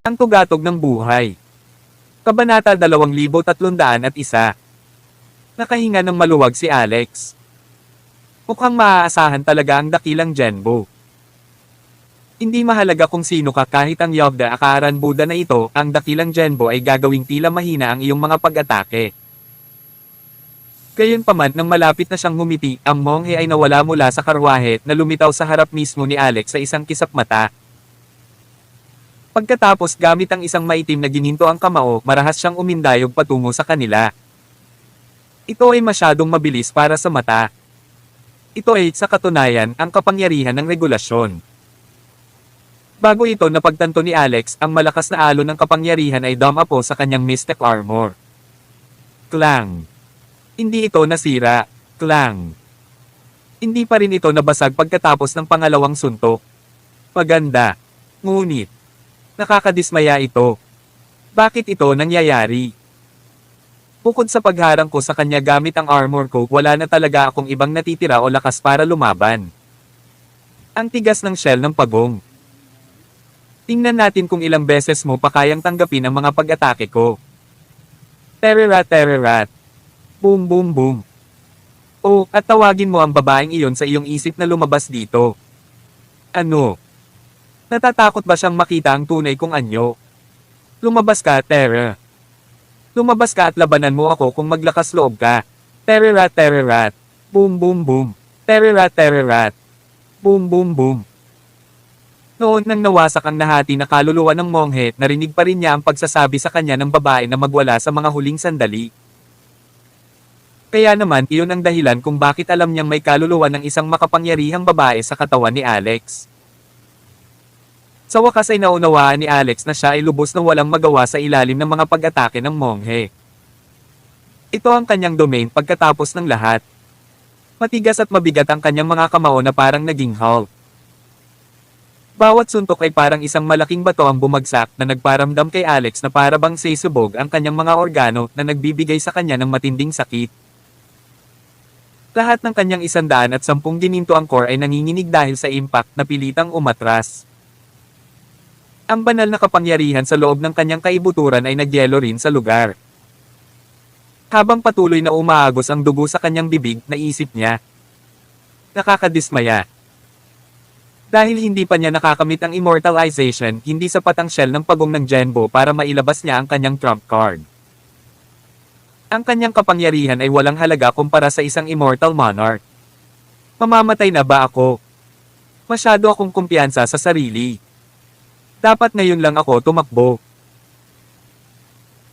Ang tugatog ng buhay. Kabanata 2301. Nakahinga ng maluwag si Alex. Mukhang maaasahan talaga ang dakilang Genbo. Hindi mahalaga kung sino ka kahit ang Yogda Akaran Buddha na ito, ang dakilang Genbo ay gagawing tila mahina ang iyong mga pag-atake. Gayunpaman nang malapit na siyang ngumiti, ang monghe ay nawala mula sa karwahe na lumitaw sa harap mismo ni Alex sa isang kisap mata. Pagkatapos gamit ang isang maitim na gininto ang kamao, marahas siyang umindayog patungo sa kanila. Ito ay masyadong mabilis para sa mata. Ito ay, sa katunayan, ang kapangyarihan ng regulasyon. Bago ito napagtanto ni Alex, ang malakas na alon ng kapangyarihan ay dumapo sa kanyang mystic armor. Klang! Hindi ito nasira. Klang! Hindi pa rin ito nabasag pagkatapos ng pangalawang suntok. Maganda. Ngunit, nakakadismaya ito. Bakit ito nangyayari? Bukod sa pagharang ko sa kanya gamit ang armor ko, wala na talaga akong ibang natitira o lakas para lumaban. Ang tigas ng shell ng pagong. Tingnan natin kung ilang beses mo pa kayang tanggapin ang mga pag-atake ko. Tererat tererat. Boom boom boom. Oh, at tawagin mo ang babaeng iyon sa iyong isip na lumabas dito. Ano? Natatakot ba siyang makita ang tunay kong anyo? Lumabas ka, Terra. Lumabas ka at labanan mo ako kung maglakas loob ka. Tererat tererat. Boom boom boom. Tererat tererat. Boom boom boom. Noon nang nawasak ang nahati na kaluluwa ng monghe, narinig pa rin niya ang pagsasabi sa kanya ng babae na magwala sa mga huling sandali. Kaya naman, iyon ang dahilan kung bakit alam niyang may kaluluwa ng isang makapangyarihang babae sa katawan ni Alex. Sa wakas ay naunawaan ni Alex na siya ay lubos na walang magawa sa ilalim ng mga pag-atake ng monghe. Ito ang kanyang domain pagkatapos ng lahat. Matigas at mabigat ang kanyang mga kamao na parang naging Hulk. Bawat suntok ay parang isang malaking bato ang bumagsak na nagparamdam kay Alex na para bang sisubog ang kanyang mga organo na nagbibigay sa kanya ng matinding sakit. Lahat ng kanyang 110 gininto ang core ay nanginginig dahil sa impact na pilitang umatras. Ang banal na kapangyarihan sa loob ng kanyang kaibuturan ay nagyelo rin sa lugar. Habang patuloy na umaagos ang dugo sa kanyang bibig, naisip niya. Nakakadismaya. Dahil hindi pa niya nakakamit ang immortalization, hindi sapat ang shell ng pagong ng Genbo para mailabas niya ang kanyang trump card. Ang kanyang kapangyarihan ay walang halaga kumpara sa isang immortal monarch. Mamamatay na ba ako? Masyado akong kumpiyansa sa sarili. Dapat ngayon lang ako tumakbo.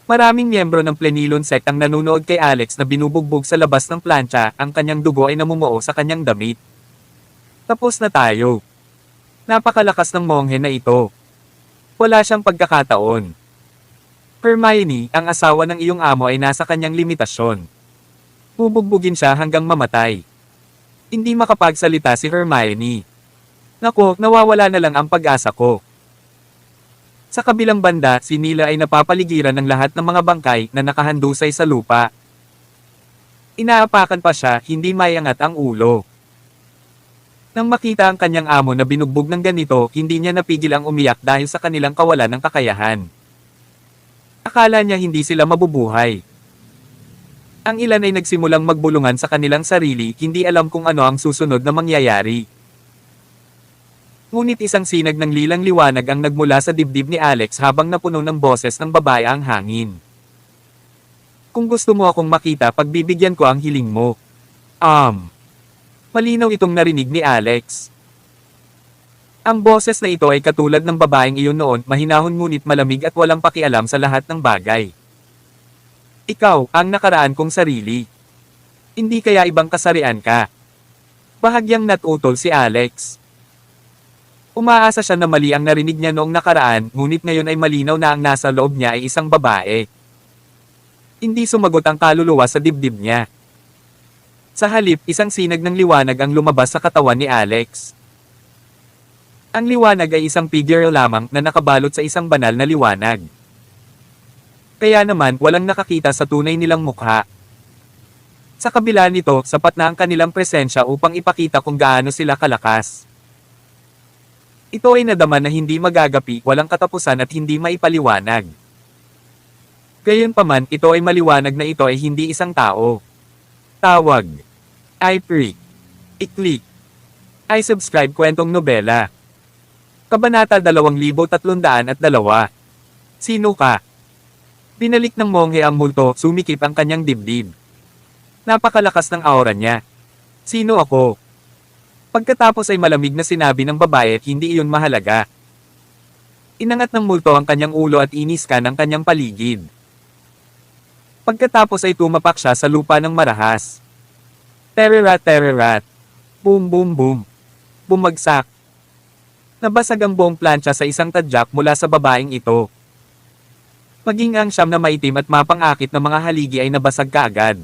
Maraming miyembro ng Plenilon sect ang nanunood kay Alex na binubugbog sa labas ng plancha, ang kanyang dugo ay namumuo sa kanyang damit. Tapos na tayo. Napakalakas ng monghe na ito. Wala siyang pagkakataon. Hermione, ang asawa ng iyong amo ay nasa kanyang limitasyon. Bubugbugin siya hanggang mamatay. Hindi makapagsalita si Hermione. Nako, nawawala na lang ang pag-asa ko. Sa kabilang banda, si Nila ay napapaligiran ng lahat ng mga bangkay na nakahandusay sa lupa. Inaapakan pa siya, hindi maiangat ang ulo. Nang makita ang kanyang amo na binugbog ng ganito, hindi niya napigil ang umiyak dahil sa kanilang kawalan ng kakayahan. Akala niya hindi sila mabubuhay. Ang ilan ay nagsimulang magbulungan sa kanilang sarili, hindi alam kung ano ang susunod na mangyayari. Ngunit isang sinag ng lilang liwanag ang nagmula sa dibdib ni Alex habang napuno ng boses ng babae ang hangin. Kung gusto mo akong makita, pagbibigyan ko ang hiling mo. Malinaw itong narinig ni Alex. Ang boses na ito ay katulad ng babaeng iyon noon, mahinahon ngunit malamig at walang pakialam sa lahat ng bagay. Ikaw, ang nakaraan kong sarili. Hindi kaya ibang kasarian ka? Bahagyang natutol si Alex. Umaasa siya na mali ang narinig niya noong nakaraan, ngunit ngayon ay malinaw na ang nasa loob niya ay isang babae. Hindi sumagot ang kaluluwa sa dibdib niya. Sa halip, isang sinag ng liwanag ang lumabas sa katawan ni Alex. Ang liwanag ay isang figure lamang na nakabalot sa isang banal na liwanag. Kaya naman, walang nakakita sa tunay nilang mukha. Sa kabila nito, sapat na ang kanilang presensya upang ipakita kung gaano sila kalakas. Ito ay nadama na hindi magagapi, walang katapusan at hindi maipaliwanag. Gayunpaman, ito ay maliwanag na ito ay hindi isang tao. Tawag. I-Freak. I-Click. I-Subscribe kwentong nobela. Kabanata 2302. Sino ka? Binalik ng monghe ang multo, sumikip ang kanyang dibdib. Napakalakas ng aura niya. Sino ako? Pagkatapos ay malamig na sinabi ng babae at hindi iyon mahalaga. Inangat ng multo ang kanyang ulo at iniskan ang kanyang paligid. Pagkatapos ay tumapak siya sa lupa ng marahas. Tererat tererat. Boom boom boom. Bumagsak. Nabasag ang buong plancha sa isang tadyak mula sa babaeng ito. Maging ang siyam na maitim at mapangakit na mga haligi ay nabasag kaagad.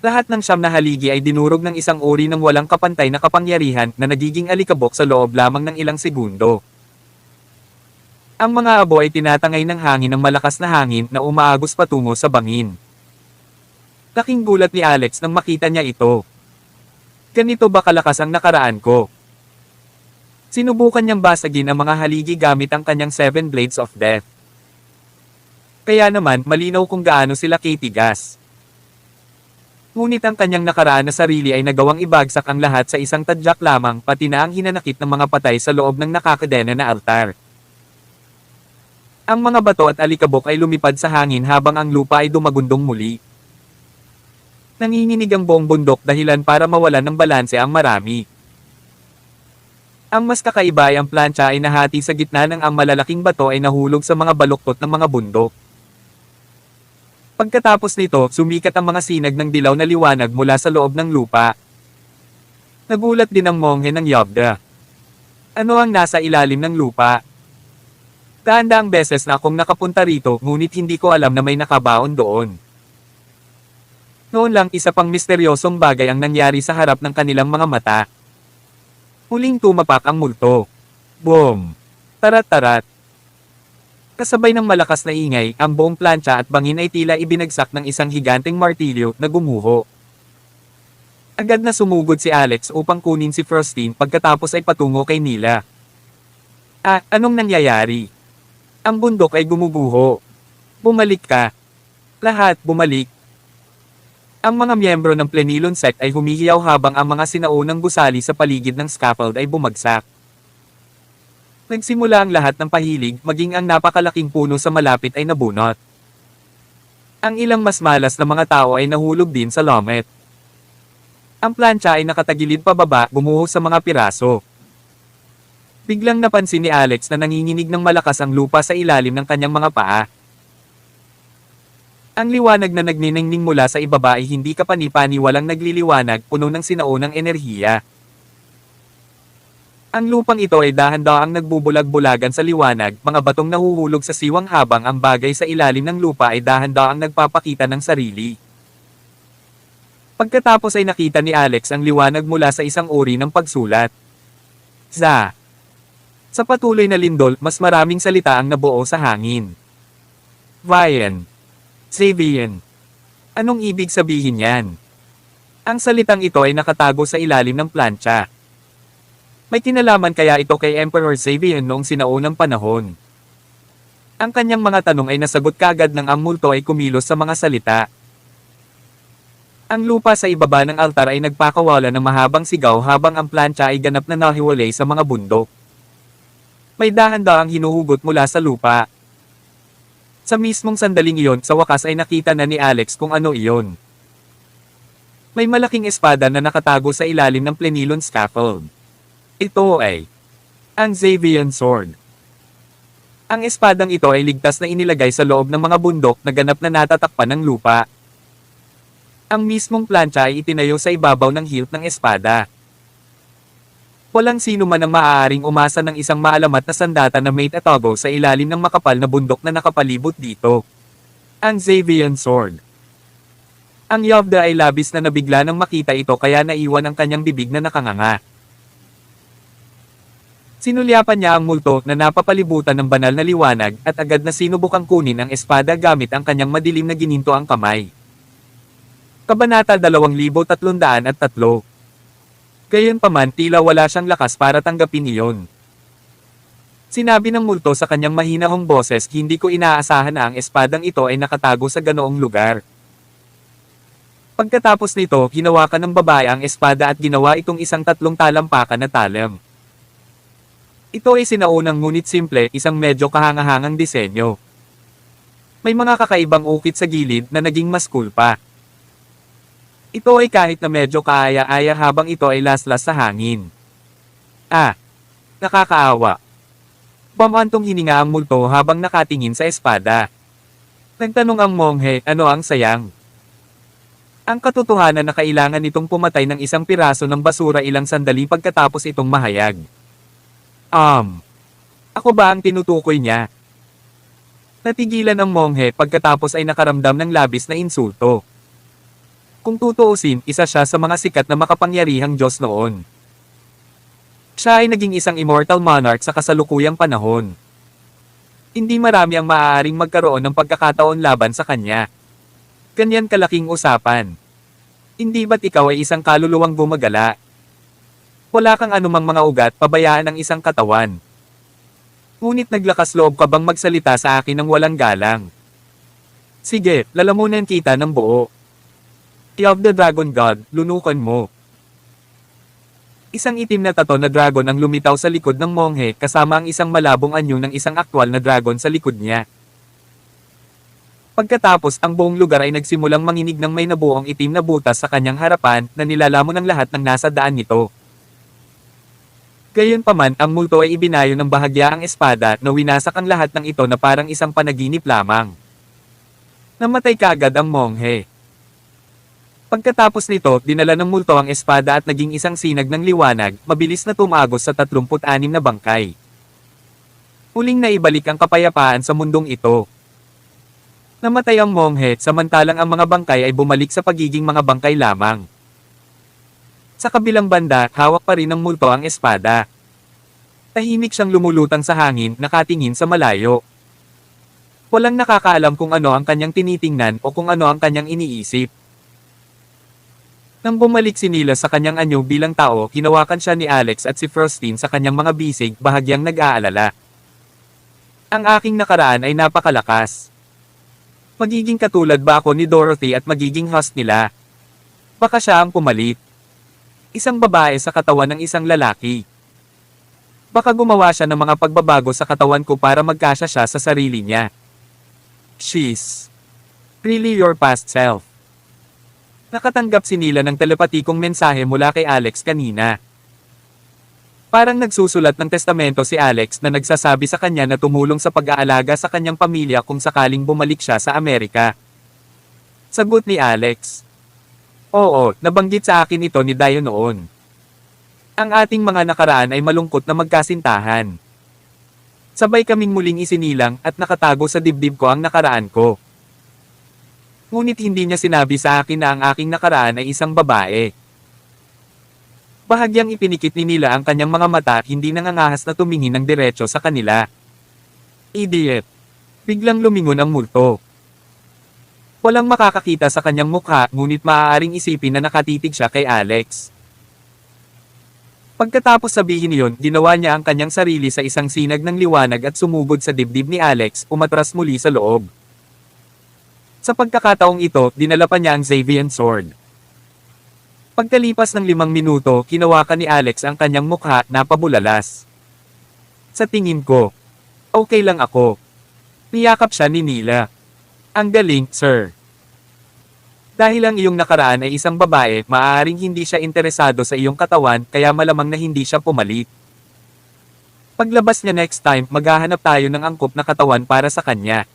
Lahat ng siyam na haligi ay dinurog ng isang uri ng walang kapantay na kapangyarihan na nagiging alikabok sa loob lamang ng ilang segundo. Ang mga abo ay tinatangay ng hangin ng malakas na hangin na umaagos patungo sa bangin. Laking gulat ni Alex nang makita niya ito. Ganito ba kalakas ang nakaraan ko? Sinubukan niyang basagin ang mga haligi gamit ang kanyang 7 Blades of Death. Kaya naman, malinaw kung gaano sila katigas. Ngunit ang kanyang nakaraan na sarili ay nagawang ibagsak ang lahat sa isang tadyak lamang, pati na ang hinanakit ng mga patay sa loob ng nakakadena na altar. Ang mga bato at alikabok ay lumipad sa hangin habang ang lupa ay dumagundong muli. Nanginginig ang buong bundok dahilan para mawalan ng balanse ang marami. Ang mas kakaiba ay ang plancha ay nahati sa gitna ng ang malalaking bato ay nahulog sa mga baluktot ng mga bundok. Pagkatapos nito, sumikat ang mga sinag ng dilaw na liwanag mula sa loob ng lupa. Nagulat din ang monghe ng Yabda. Ano ang nasa ilalim ng lupa? Daang-daang beses na akong nakapunta rito, ngunit hindi ko alam na may nakabaon doon. Noon lang, isa pang misteryosong bagay ang nangyari sa harap ng kanilang mga mata. Muling tumapak ang multo. Boom! Tarat-tarat! Kasabay ng malakas na ingay, ang buong plancha at bangin ay tila ibinagsak ng isang higanteng martilyo na gumuho. Agad na sumugod si Alex upang kunin si Frostin pagkatapos ay patungo kay Nila. Anong nangyayari? Ang bundok ay gumuguho. Bumalik ka. Lahat bumalik. Ang mga miyembro ng Plenilon sect ay humihiyaw habang ang mga sinaunang gusali sa paligid ng scaffold ay bumagsak. Nagsimula ang lahat ng pahilig, maging ang napakalaking puno sa malapit ay nabunot. Ang ilang mas malas na mga tao ay nahulog din sa lomet. Ang plancha ay nakatagilid pababa, gumuho sa mga piraso. Biglang napansin ni Alex na nanginginig ng malakas ang lupa sa ilalim ng kanyang mga paa. Ang liwanag na nagniningning mula sa ibaba ay hindi kapani-pani, walang nagliliwanag, puno ng sinaunang enerhiya. Ang lupang ito ay dahan-daang nagbubulag-bulagan sa liwanag, mga batong nahuhulog sa siwang habang ang bagay sa ilalim ng lupa ay dahan-daang nagpapakita ng sarili. Pagkatapos ay nakita ni Alex ang liwanag mula sa isang uri ng pagsulat. Sa patuloy na lindol, mas maraming salita ang nabuo sa hangin. Vian. Xavian. Anong ibig sabihin yan? Ang salitang ito ay nakatago sa ilalim ng plancha. May kinalaman kaya ito kay Emperor Xavian noong sinaunang panahon? Ang kanyang mga tanong ay nasagot kagad nang ang multo ay kumilos sa mga salita. Ang lupa sa ibaba ng altar ay nagpakawala ng mahabang sigaw habang ang plancha ay ganap na nahiwalay sa mga bundok. May dahan-daang hinuhugot mula sa lupa. Sa mismong sandaling iyon, sa wakas ay nakita na ni Alex kung ano iyon. May malaking espada na nakatago sa ilalim ng Plenilon scaffold. Ito ay ang Xavian Sword. Ang espadang ito ay ligtas na inilagay sa loob ng mga bundok na ganap na natatakpan ng lupa. Ang mismong plancha ay itinayo sa ibabaw ng hilt ng espada. Walang sino man ang maaaring umasa ng isang maalamat na sandata na may tatago sa ilalim ng makapal na bundok na nakapalibot dito. Ang Xavian Sword. Ang Yavda ay labis na nabigla nang makita ito kaya naiwan ang kanyang bibig na nakanganga. Sinulyapan niya ang multo na napapalibutan ng banal na liwanag at agad na sinubukang kunin ang espada gamit ang kanyang madilim na gininto ang kamay. Kabanata 2303. Gayunpaman tila wala siyang lakas para tanggapin iyon. Sinabi ng multo sa kanyang mahinahong boses, hindi ko inaasahan na ang espadang ito ay nakatago sa ganoong lugar. Pagkatapos nito, hinawakan ng babae ang espada at ginawa itong isang 3 talampakan na talam. Ito ay sinaunang ngunit simple, isang medyo kahangahangang disenyo. May mga kakaibang ukit sa gilid na naging mas cool pa. Ito ay kahit na medyo kaaya-aya habang ito ay laslas sa hangin. Nakakaawa. Pamantong hininga ang multo habang nakatingin sa espada. Nagtanong ang monghe, ano ang sayang? Ang katotohanan na kailangan nitong pumatay ng isang piraso ng basura ilang sandali pagkatapos itong mahayag. Ako ba ang tinutukoy niya? Natigilan ang monghe pagkatapos ay nakaramdam ng labis na insulto. Kung tutuusin, isa siya sa mga sikat na makapangyarihang Diyos noon. Siya ay naging isang immortal monarch sa kasalukuyang panahon. Hindi marami ang maaaring magkaroon ng pagkakataon laban sa kanya. Ganyan kalaking usapan. Hindi ba't ikaw ay isang kaluluwang gumagala? Wala kang anumang mga ugat, pabayaan ang isang katawan. Ngunit naglakas loob ka bang magsalita sa akin ng walang galang? Sige, lalamunan kita ng buo. Eye of the Dragon God, lunukan mo. Isang itim na tato na dragon ang lumitaw sa likod ng monghe kasama ang isang malabong anyo ng isang aktwal na dragon sa likod niya. Pagkatapos, ang buong lugar ay nagsimulang manginig ng may nabuong itim na butas sa kanyang harapan na nilalamon ng lahat ng nasa daan nito. Gayunpaman, ang multo ay ibinayo ng bahagya ang espada na winasak ang lahat ng ito na parang isang panaginip lamang. Namatay kaagad ang monghe. Pagkatapos nito, dinala ng multo ang espada at naging isang sinag ng liwanag, mabilis na tumagos sa 36 na bangkay. Huling naibalik ang kapayapaan sa mundong ito. Namatay ang monghe, samantalang ang mga bangkay ay bumalik sa pagiging mga bangkay lamang. Sa kabilang banda, hawak pa rin ng multo ang espada. Tahimik siyang lumulutang sa hangin, nakatingin sa malayo. Walang nakakaalam kung ano ang kanyang tinitingnan o kung ano ang kanyang iniisip. Nang bumalik si Nila sa kanyang anyo bilang tao, hinawakan siya ni Alex at si Frostine sa kanyang mga bisig, bahagyang nag-aalala. Ang aking nakaraan ay napakalakas. Magiging katulad ba ako ni Dorothy at magiging host nila? Baka siya ang pumalit. Isang babae sa katawan ng isang lalaki. Baka gumawa siya ng mga pagbabago sa katawan ko para magkasya siya sa sarili niya. She's really your past self. Nakatanggap si Nila ng telepatikong mensahe mula kay Alex kanina. Parang nagsusulat ng testamento si Alex na nagsasabi sa kanya na tumulong sa pag-aalaga sa kanyang pamilya kung sakaling bumalik siya sa Amerika. Sagot ni Alex. Oo, nabanggit sa akin ito ni Dio noon. Ang ating mga nakaraan ay malungkot na magkasintahan. Sabay kaming muling isinilang at nakatago sa dibdib ko ang nakaraan ko. Ngunit hindi niya sinabi sa akin na ang aking nakaraan ay isang babae. Bahagyang ipinikit ni Nila ang kanyang mga mata at hindi nangangahas na tumingin ng diretso sa kanila. Idiot! Biglang lumingon ang multo. Walang makakakita sa kanyang mukha, ngunit maaaring isipin na nakatitig siya kay Alex. Pagkatapos sabihin iyon, ginawa niya ang kanyang sarili sa isang sinag ng liwanag at sumugod sa dibdib ni Alex, umatras muli sa loob. Sa pagkakataong ito, dinala pa niya ang Xavian Sword. Pagkalipas ng 5 minuto, hinawakan ni Alex ang kanyang mukha, napabulalas. Sa tingin ko, okay lang ako. Niyakap siya ni Nila. Ang galing, sir. Dahil ang iyong nakaraan ay isang babae, maaaring hindi siya interesado sa iyong katawan, kaya malamang na hindi siya pumalit. Paglabas niya next time, maghahanap tayo ng angkop na katawan para sa kanya.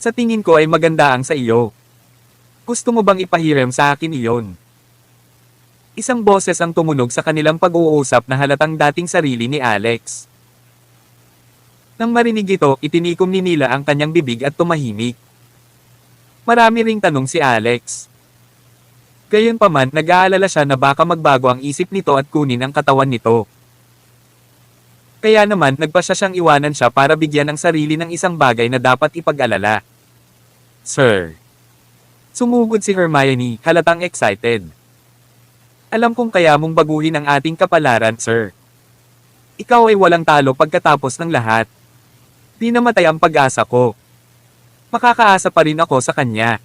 Sa tingin ko ay maganda ang sa iyo. Gusto mo bang ipahiram sa akin iyon? Isang boses ang tumunog sa kanilang pag-uusap na halatang dating sarili ni Alex. Nang marinig ito, itinikom ni Nila ang kanyang bibig at tumahimik. Marami ring tanong si Alex. Gayunpaman, nag-aalala siya na baka magbago ang isip nito at kunin ang katawan nito. Kaya naman, nagpasya siyang iwanan siya para bigyan ng sarili ng isang bagay na dapat ipag-alala. Sir. Sumugod si Hermione, halatang excited. Alam kong kaya mong baguhin ang ating kapalaran, sir. Ikaw ay walang talo pagkatapos ng lahat. Di namatay ang pag-asa ko. Makakaasa pa rin ako sa kanya.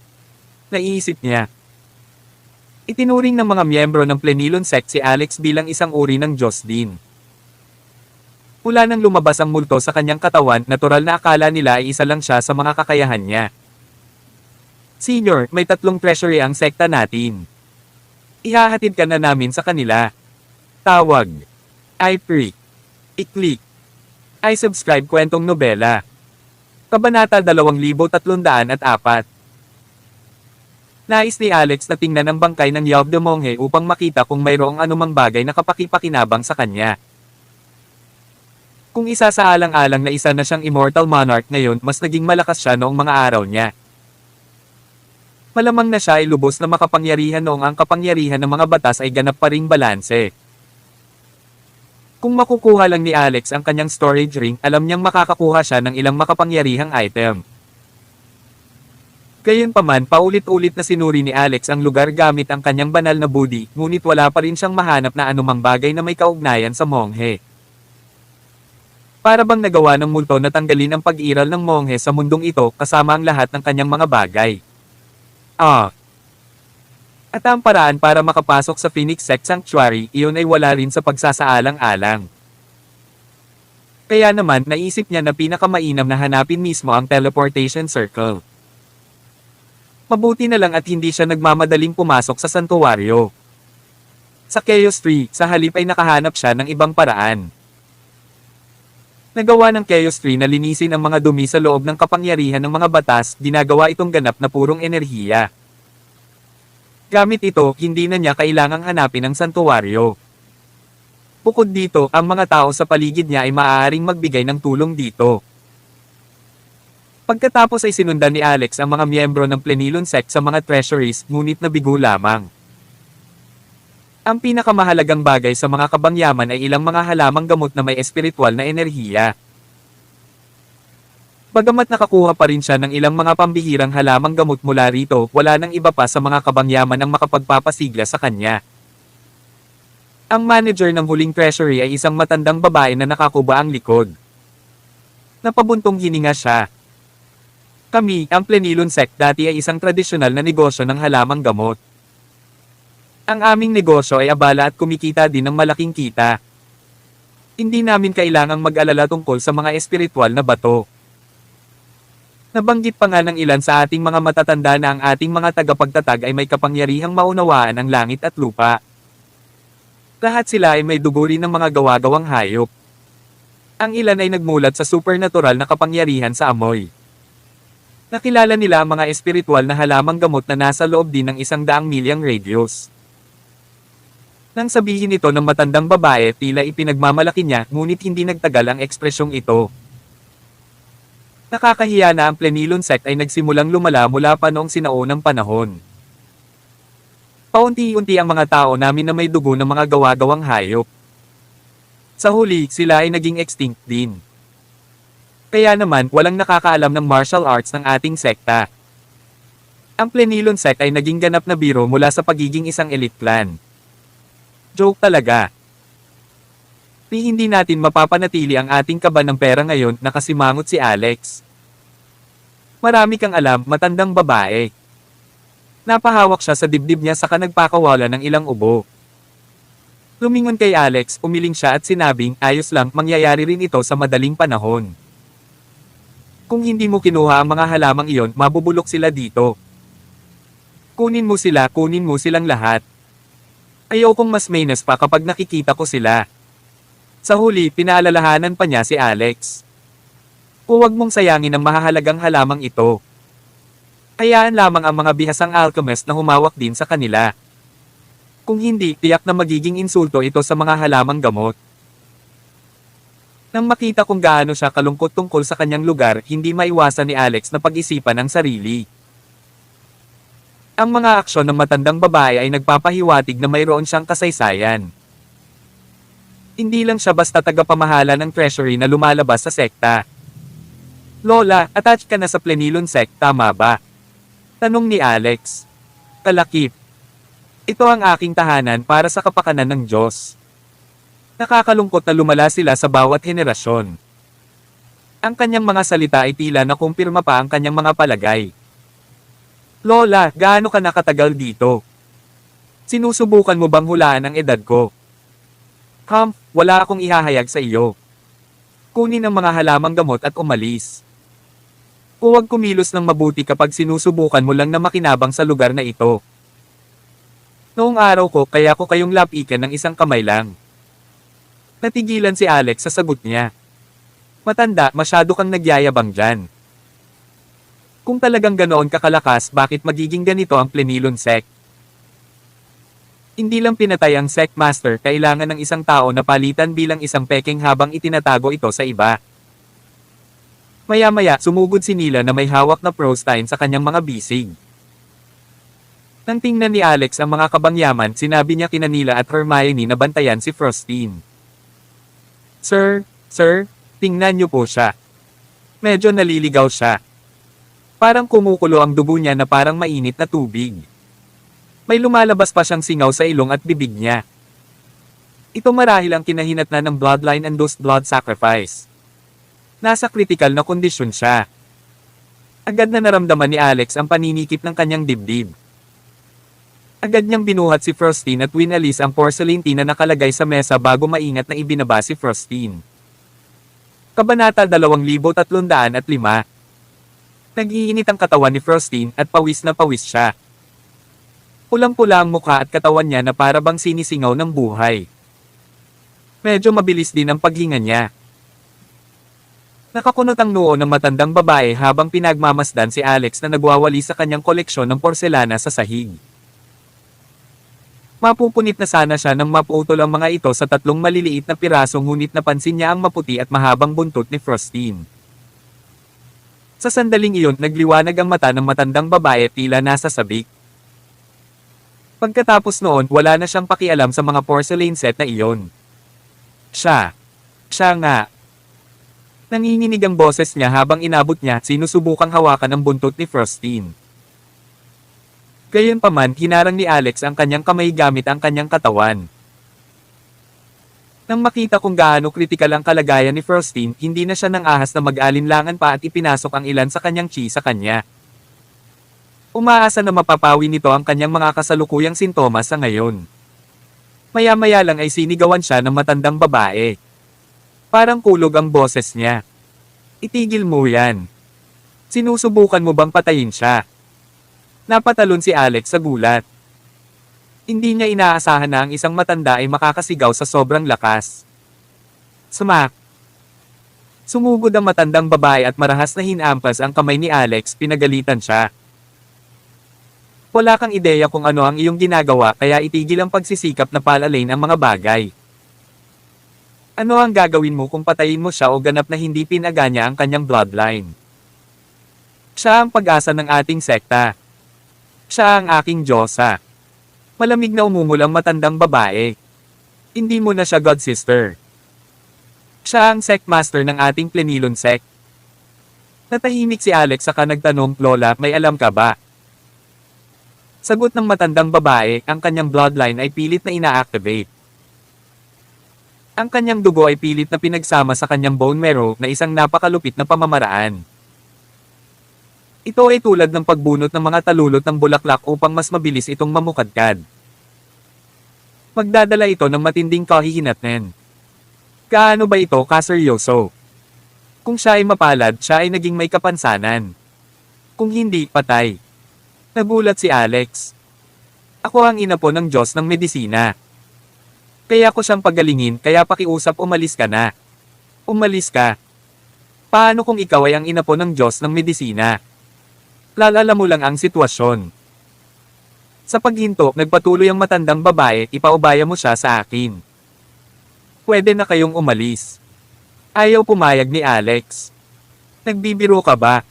Naiisip niya. Itinuring ng mga miyembro ng Plenilon sect si Alex bilang isang uri ng Diyos din. Mula nang lumabas ang multo sa kanyang katawan, natural na akala nila ay isa lang siya sa mga kakayahan niya. Senior, may 3 treasury ang sekta natin. Ihahatid ka na namin sa kanila. Tawag. I-Pre. I-Click. I-Subscribe kwentong nobela. Kabanata 2304. Nais ni Alex na tingnan ang bangkay ng Yao de Monghe upang makita kung mayroong anumang bagay na kapakipakinabang sa kanya. Kung isa sa alang-alang na isa na siyang immortal monarch ngayon, mas naging malakas siya noong mga araw niya. Malamang na siya ay lubos na makapangyarihan noong ang kapangyarihan ng mga batas ay ganap pa ring balanse. Kung makukuha lang ni Alex ang kanyang storage ring, alam niyang makakakuha siya ng ilang makapangyarihang item. Gayunpaman, paulit-ulit na sinuri ni Alex ang lugar gamit ang kanyang banal na budi, ngunit wala pa rin siyang mahanap na anumang bagay na may kaugnayan sa monghe. Para bang nagawa ng multo na tanggalin ang pag-iral ng monghe sa mundong ito kasama ang lahat ng kanyang mga bagay. At ang paraan para makapasok sa Phoenix Sect Sanctuary, iyon ay wala rin sa pagsasaalang-alang. Kaya naman, naisip niya na pinakamainam na hanapin mismo ang teleportation circle. Mabuti na lang at hindi siya nagmamadaling pumasok sa santuwaryo. Sa Chaos Tree, sa halip ay nakahanap siya ng ibang paraan. Nagawa ng Chaos Tree na linisin ang mga dumi sa loob ng kapangyarihan ng mga batas, ginagawa itong ganap na purong enerhiya. Gamit ito, hindi na niya kailangang hanapin ang santuwaryo. Bukod dito, ang mga tao sa paligid niya ay maaaring magbigay ng tulong dito. Pagkatapos ay sinundan ni Alex ang mga miyembro ng Plenilon sect sa mga treasuries, ngunit nabigo lamang. Ang pinakamahalagang bagay sa mga kabangyaman ay ilang mga halamang gamot na may espiritual na enerhiya. Bagamat nakakuha pa rin siya ng ilang mga pambihirang halamang gamot mula rito, wala nang iba pa sa mga kabangyaman ang makapagpapasigla sa kanya. Ang manager ng huling treasury ay isang matandang babae na nakakuba ang likod. Napabuntong hininga siya. Kami, ang Plenilon sect dati ay isang tradisyonal na negosyo ng halamang gamot. Ang aming negosyo ay abala at kumikita din ng malaking kita. Hindi namin kailangang mag-alala tungkol sa mga espiritual na bato. Nabanggit pa nga ng ilan sa ating mga matatanda na ang ating mga tagapagtatag ay may kapangyarihang maunawaan ang langit at lupa. Lahat sila ay may dugo rin ng mga gawa-gawang hayop. Ang ilan ay nagmulat sa supernatural na kapangyarihan sa amoy. Nakilala nila ang mga espiritual na halamang gamot na nasa loob din ng 100 milyang radius. Nang sabihin ito ng matandang babae, tila ipinagmamalaki niya, ngunit hindi nagtagal ang ekspresyong ito. Nakakahiya na ang Plenilon sect ay nagsimulang lumala mula pa noong sinaunang panahon. Paunti-unti ang mga tao namin na may dugo ng mga gawa-gawang hayop. Sa huli, sila ay naging extinct din. Kaya naman, walang nakakaalam ng martial arts ng ating sekta. Ang Plenilon sect ay naging ganap na biro mula sa pagiging isang elite clan. Joke talaga. Hindi natin mapapanatili ang ating kaba ng pera ngayon, nakasimangot si Alex. Marami kang alam, matandang babae. Napahawak siya sa dibdib niya saka nagpakawala ng ilang ubo. Lumingon kay Alex, umiling siya at sinabing, ayos lang, mangyayari rin ito sa madaling panahon. Kung hindi mo kinuha ang mga halamang iyon, mabubulok sila dito. Kunin mo silang lahat. Ayokong mas mainas pa kapag nakikita ko sila. Sa huli, pinaalalahanan pa niya si Alex. Huwag mong sayangin ang mahahalagang halamang ito. Hayaan lamang ang mga bihasang alchemist na humawak din sa kanila. Kung hindi, tiyak na magiging insulto ito sa mga halamang gamot. Nang makita kung gaano siya kalungkot tungkol sa kanyang lugar, hindi maiwasan ni Alex na pag-isipan ang sarili. Ang mga aksyon ng matandang babae ay nagpapahiwatig na mayroon siyang kasaysayan. Hindi lang siya basta tagapamahala ng treasury na lumalabas sa sekta. Lola, attached ka na sa Plenilon sect, tama ba? Tanong ni Alex. Kalakip. Ito ang aking tahanan para sa kapakanan ng Diyos. Nakakalungkot na lumala sila sa bawat henerasyon. Ang kanyang mga salita ay tila na kumpirma pa ang kanyang mga palagay. Lola, gaano ka nakatagal dito? Sinusubukan mo bang hulaan ang edad ko? Wala akong ihahayag sa iyo. Kunin ang mga halamang gamot at umalis. Huwag kumilos ng mabuti kapag sinusubukan mo lang na makinabang sa lugar na ito. Noong araw ko kaya ko kayong lapikan ng isang kamay lang. Natigilan si Alex sa sagot niya. Matanda, masyado kang nagyayabang dyan. Kung talagang ganoon kakalakas, bakit magiging ganito ang Plenilon sect? Hindi lang pinatay ang sect master, kailangan ng isang tao na palitan bilang isang peking habang itinatago ito sa iba. Maya-maya, sumugod si Nila na may hawak na Prostein sa kanyang mga bisig. Nang tingnan ni Alex ang mga kabangyaman, sinabi niya kina Nila at Hermione na bantayan si Frostine. Sir, tingnan niyo po siya. Medyo naliligaw siya. Parang kumukulo ang dugo niya na parang mainit na tubig. May lumalabas pa siyang singaw sa ilong at bibig niya. Ito marahil ang kinahinatnan ng bloodline-induced blood sacrifice. Nasa critical na kondisyon siya. Agad na naramdaman ni Alex ang paninikip ng kanyang dibdib. Agad niyang binuhat si Frostine at winalis ang porcelain tea na nakalagay sa mesa bago maingat na ibinaba si Frostine. Kabanata 2305. Nag-iinit ang katawan ni Frostine at pawis na pawis siya. Pulang-pula ang mukha at katawan niya na para bang sinisingaw ng buhay. Medyo mabilis din ang paghinga niya. Nakakunot ang noo ng matandang babae habang pinagmamasdan si Alex na nagwawali sa kanyang koleksyon ng porselana sa sahig. Mapupunit na sana siya nang maputol ang mga ito sa tatlong maliliit na piraso, ngunit napansin niya ang maputi at mahabang buntot ni Frostine. Sa sandaling iyon, nagliwanag ang mata ng matandang babae, tila nasa sabik. Pagkatapos noon, wala na siyang pakialam sa mga porcelain set na iyon. Siya nga. Nanginginig ang boses niya habang inabot niya, sinusubukang hawakan ang buntot ni Frostine. Gayunpaman, hinarang ni Alex ang kanyang kamay gamit ang kanyang katawan. Nang makita kung gaano kritikal ang kalagayan ni Frostine, hindi na siya nang ahas na mag-alinlangan pa at ipinasok ang ilan sa kanyang chi sa kanya. Umaasa na mapapawi nito ang kanyang mga kasalukuyang sintomas sa ngayon. Maya-maya lang ay sinigawan siya ng matandang babae. Parang kulog ang boses niya. Itigil mo yan. Sinusubukan mo bang patayin siya? Napatalon si Alex sa gulat. Hindi niya inaasahan na ang isang matanda ay makakasigaw sa sobrang lakas. Smack! Sumugod ang matandang babae at marahas na hinampas ang kamay ni Alex, pinagalitan siya. Wala kang ideya kung ano ang iyong ginagawa, kaya itigil ang pagsisikap na palalain ang mga bagay. Ano ang gagawin mo kung patayin mo siya o ganap na hindi pinaganya ang kanyang bloodline? Siya ang pag-asa ng ating sekta. Siya ang aking Diyosa. Malamig na umungol ang matandang babae. Hindi mo na siya God Sister. Siya ang sect master ng ating Plenilon sect. Natahimik si Alex saka nagtanong, Lola, may alam ka ba? Sagot ng matandang babae, ang kanyang bloodline ay pilit na ina-activate. Ang kanyang dugo ay pilit na pinagsama sa kanyang bone marrow na isang napakalupit na pamamaraan. Ito ay tulad ng pagbunot ng mga talulot ng bulaklak upang mas mabilis itong mamukadkad. Magdadala ito ng matinding kahihinatnan. Gaano ba ito kaseryoso? Kung siya ay mapalad, siya ay naging may kapansanan. Kung hindi, patay. Nagulat si Alex. Ako ang ina po ng Diyos ng medisina. Kaya ko siyang pagalingin, kaya pakiusap umalis ka na. Umalis ka. Paano kung ikaw ay ang ina po ng Diyos ng medisina? Lalala mo lang ang sitwasyon. Sa paghinto, nagpatuloy ang matandang babae, ipaubaya mo siya sa akin. Pwede na kayong umalis. Ayaw pumayag ni Alex. Nagbibiro ka ba?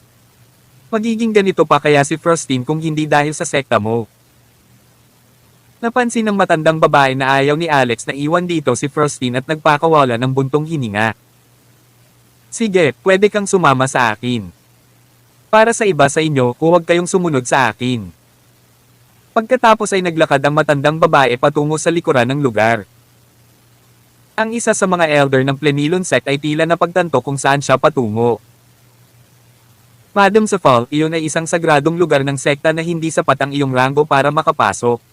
Magiging ganito pa kaya si Frostine kung hindi dahil sa sekta mo. Napansin ng matandang babae na ayaw ni Alex na iwan dito si Frostine at nagpakawala ng buntong hininga. Sige, pwede kang sumama sa akin. Para sa iba sa inyo, huwag kayong sumunod sa akin. Pagkatapos ay naglakad ang matandang babae patungo sa likuran ng lugar. Ang isa sa mga elder ng Plenilon sect ay tila napagtanto kung saan siya patungo. Madam Safal, iyon ay isang sagradong lugar ng sekta na hindi sapat ang iyong rango para makapasok.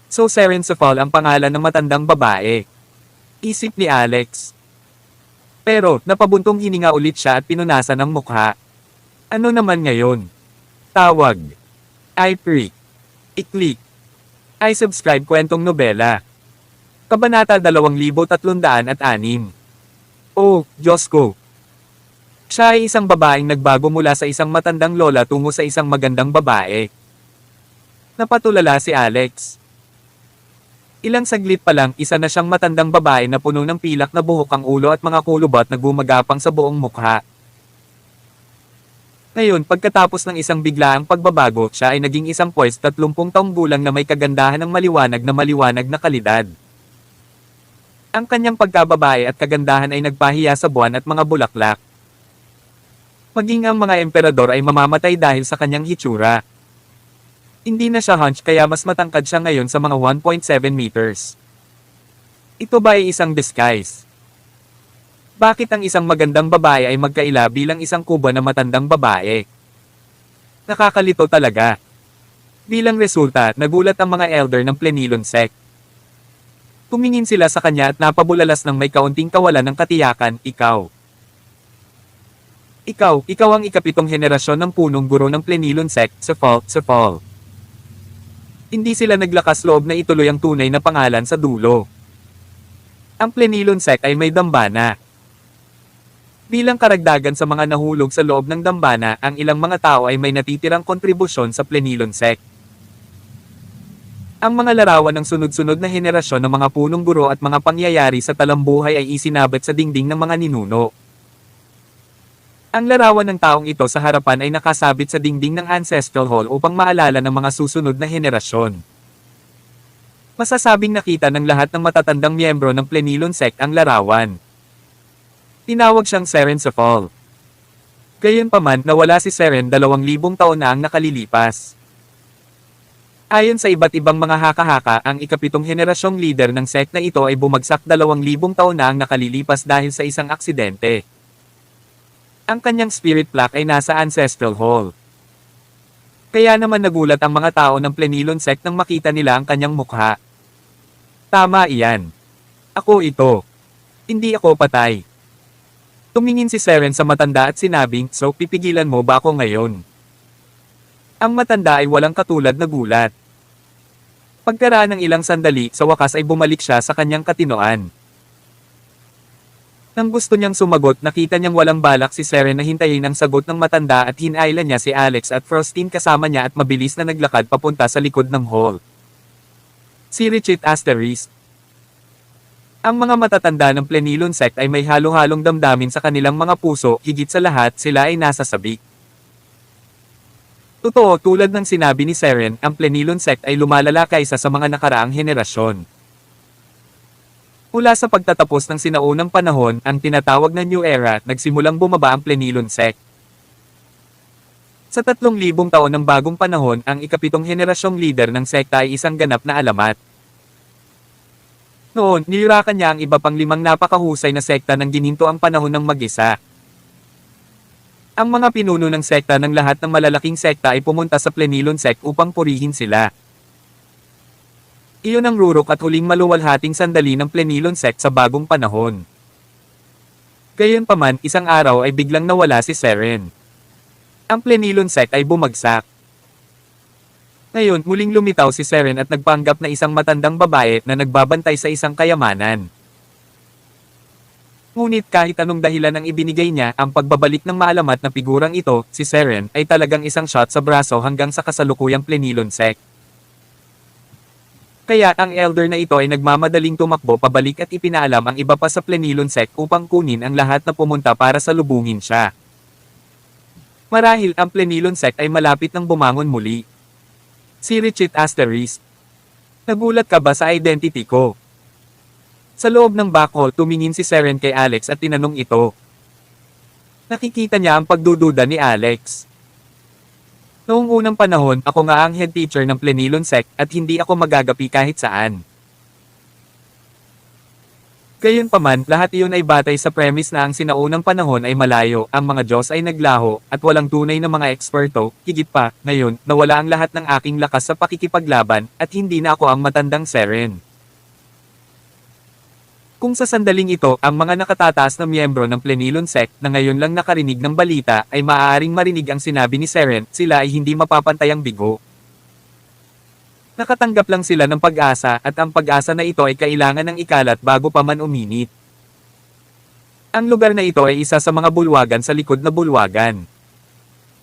So Seren Safal ang pangalan ng matandang babae. Isip ni Alex. Pero, napabuntong hininga ulit siya at pinunasan ang mukha. Ano naman ngayon? Tawag. I-Pre. I-Click. I-Subscribe kwentong nobela. Kabanata 2306. Oh, Diyos ko. Siya ay isang babaeng nagbago mula sa isang matandang lola tungo sa isang magandang babae. Napatulala si Alex. Ilang saglit pa lang, isa na siyang matandang babae na puno ng pilak na buhok ang ulo at mga kulubot na gumagapang sa buong mukha. Ngayon, pagkatapos ng isang biglaang pagbabago, siya ay naging isang puwes 30 taong gulang na may kagandahan ng maliwanag na kalidad. Ang kanyang pagkababae at kagandahan ay nagpahiya sa buwan at mga bulaklak. Maging ang mga emperador ay mamamatay dahil sa kanyang hitsura. Hindi na siya hunch kaya mas matangkad siya ngayon sa mga 1.7 meters. Ito ba ay isang disguise? Bakit ang isang magandang babae ay magkaila bilang isang kuba na matandang babae? Nakakalito talaga. Bilang resulta, nagulat ang mga elder ng Plenilon sect. Tumingin sila sa kanya at napabulalas ng may kaunting kawalan ng katiyakan, ikaw. Ikaw ang ikapitong henerasyon ng punong guro ng Plenilon sect, Safal. Hindi sila naglakas loob na ituloy ang tunay na pangalan sa dulo. Ang Plenilon sect ay may dambana. Bilang karagdagan sa mga nahulog sa loob ng dambana, ang ilang mga tao ay may natitirang kontribusyon sa Plenilon sect. Ang mga larawan ng sunod-sunod na henerasyon ng mga punong guro at mga pangyayari sa talambuhay ay isinabit sa dingding ng mga ninuno. Ang larawan ng taong ito sa harapan ay nakasabit sa dingding ng Ancestral Hall upang maalala ng mga susunod na henerasyon. Masasabing nakita ng lahat ng matatandang miyembro ng Plenilon sect ang larawan. Tinawag siyang Seren Safal. Gayunpaman, nawala si Seren 2,000 taon na ang nakalilipas. Ayon sa iba't ibang mga haka-haka, ang ikapitong henerasyong leader ng sect na ito ay bumagsak 2,000 taon na ang nakalilipas dahil sa isang aksidente. Ang kanyang spirit plaque ay nasa Ancestral Hall. Kaya naman nagulat ang mga tao ng Plenilon sect nang makita nila ang kanyang mukha. Tama iyan. Ako ito. Hindi ako patay. Tumingin si Seren sa matanda at sinabing, so pipigilan mo ba ako ngayon? Ang matanda ay walang katulad na gulat. Pagkaraan ng ilang sandali, sa wakas ay bumalik siya sa kanyang katinoan. Nang gusto niyang sumagot, nakita niyang walang balak si Seren na hintayin ang sagot ng matanda at hinailan niya si Alex at Frostine kasama niya at mabilis na naglakad papunta sa likod ng hall. Si Richit Asteris. Ang mga matatanda ng Plenilon sect ay may halo-halong damdamin sa kanilang mga puso, higit sa lahat sila ay nasa sabik. Totoo, tulad ng sinabi ni Seren, ang Plenilon sect ay lumalala kaysa sa mga nakaraang henerasyon. Mula sa pagtatapos ng sinaunang panahon, ang tinatawag na New Era, nagsimulang bumaba ang Plenilon sect. Sa 3,000 taon ng bagong panahon, ang ikapitong henerasyong leader ng sekta ay isang ganap na alamat. Noon, nilirakan niya ang iba pang 5 napakahusay na sekta ng gininto ang panahon ng mag-isa. Ang mga pinuno ng sekta ng lahat ng malalaking sekta ay pumunta sa Plenilon sect upang purihin sila. Iyon ang rurok at huling maluwalhating sandali ng Plenilon sect sa bagong panahon. Gayunpaman, isang araw ay biglang nawala si Seren. Ang Plenilon sect ay bumagsak. Ngayon, muling lumitaw si Seren at nagpanggap na isang matandang babae na nagbabantay sa isang kayamanan. Ngunit kahit anong dahilan ang ibinigay niya, ang pagbabalik ng maalamat na figurang ito, si Seren, ay talagang isang shot sa braso hanggang sa kasalukuyang Plenilon sect. Kaya ang elder na ito ay nagmamadaling tumakbo pabalik at ipinaalam ang iba pa sa Plenilon sect upang kunin ang lahat na pumunta para salubungin siya. Marahil ang Plenilon sect ay malapit nang bumangon muli. Si Richit Asteris. Nagulat ka ba sa identity ko? Sa loob ng back hall, tumingin si Seren kay Alex at tinanong ito. Nakikita niya ang pagdududa ni Alex. Noong unang panahon, ako nga ang head teacher ng Plenilon Sect at hindi ako magagapi kahit saan. Gayunpaman, lahat iyon ay batay sa premise na ang sinaunang panahon ay malayo, ang mga Diyos ay naglaho, at walang tunay na mga eksperto, higit pa, ngayon, nawala ang lahat ng aking lakas sa pakikipaglaban, at hindi na ako ang matandang Seren. Kung sa sandaling ito, ang mga nakatataas na miyembro ng Plenilon Sect na ngayon lang nakarinig ng balita ay maaaring marinig ang sinabi ni Seren, sila ay hindi mapapantayang bigo. Nakatanggap lang sila ng pag-asa at ang pag-asa na ito ay kailangan ng ikalat bago pa man uminit. Ang lugar na ito ay isa sa mga bulwagan sa likod na bulwagan.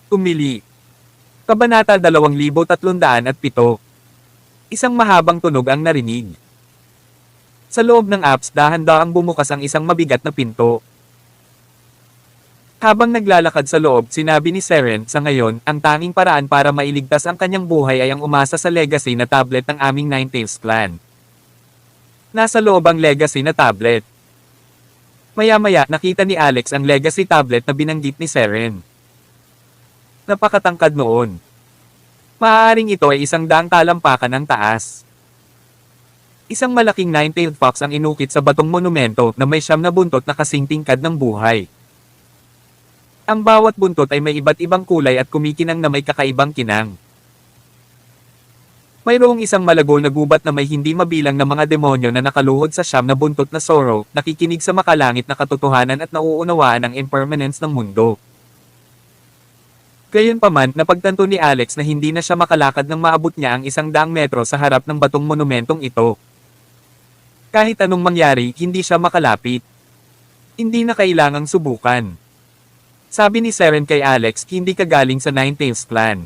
Tumili. Kabanata 2307. Isang mahabang tunog ang narinig. Sa loob ng apps dahan-dahang bumukas ang isang mabigat na pinto. Habang naglalakad sa loob, sinabi ni Seren, sa ngayon, ang tanging paraan para mailigtas ang kanyang buhay ay ang umasa sa legacy na tablet ng aming Ninetales clan. Nasa loob ang legacy na tablet. Maya-maya, nakita ni Alex ang legacy tablet na binanggit ni Seren. Napakatangkad noon. Maaaring ito ay isang daang talampakan ng taas. Isang malaking nine-tailed fox ang inukit sa batong monumento na may 9 na buntot na kasing tingkad ng buhay. Ang bawat buntot ay may iba't ibang kulay at kumikinang na may kakaibang kinang. Mayroong isang malagol na gubat na may hindi mabilang na mga demonyo na nakaluhod sa 9 na buntot na Sorrow, nakikinig sa makalangit na katotohanan at nauunawaan ang impermanence ng mundo. Gayunpaman, napagtanto ni Alex na hindi na siya makalakad nang maabot niya ang 100 metro sa harap ng batong monumentong ito. Kahit anong mangyari, hindi siya makalapit. Hindi na kailangang subukan. Sabi ni Seren kay Alex, hindi ka galing sa Ninetales clan.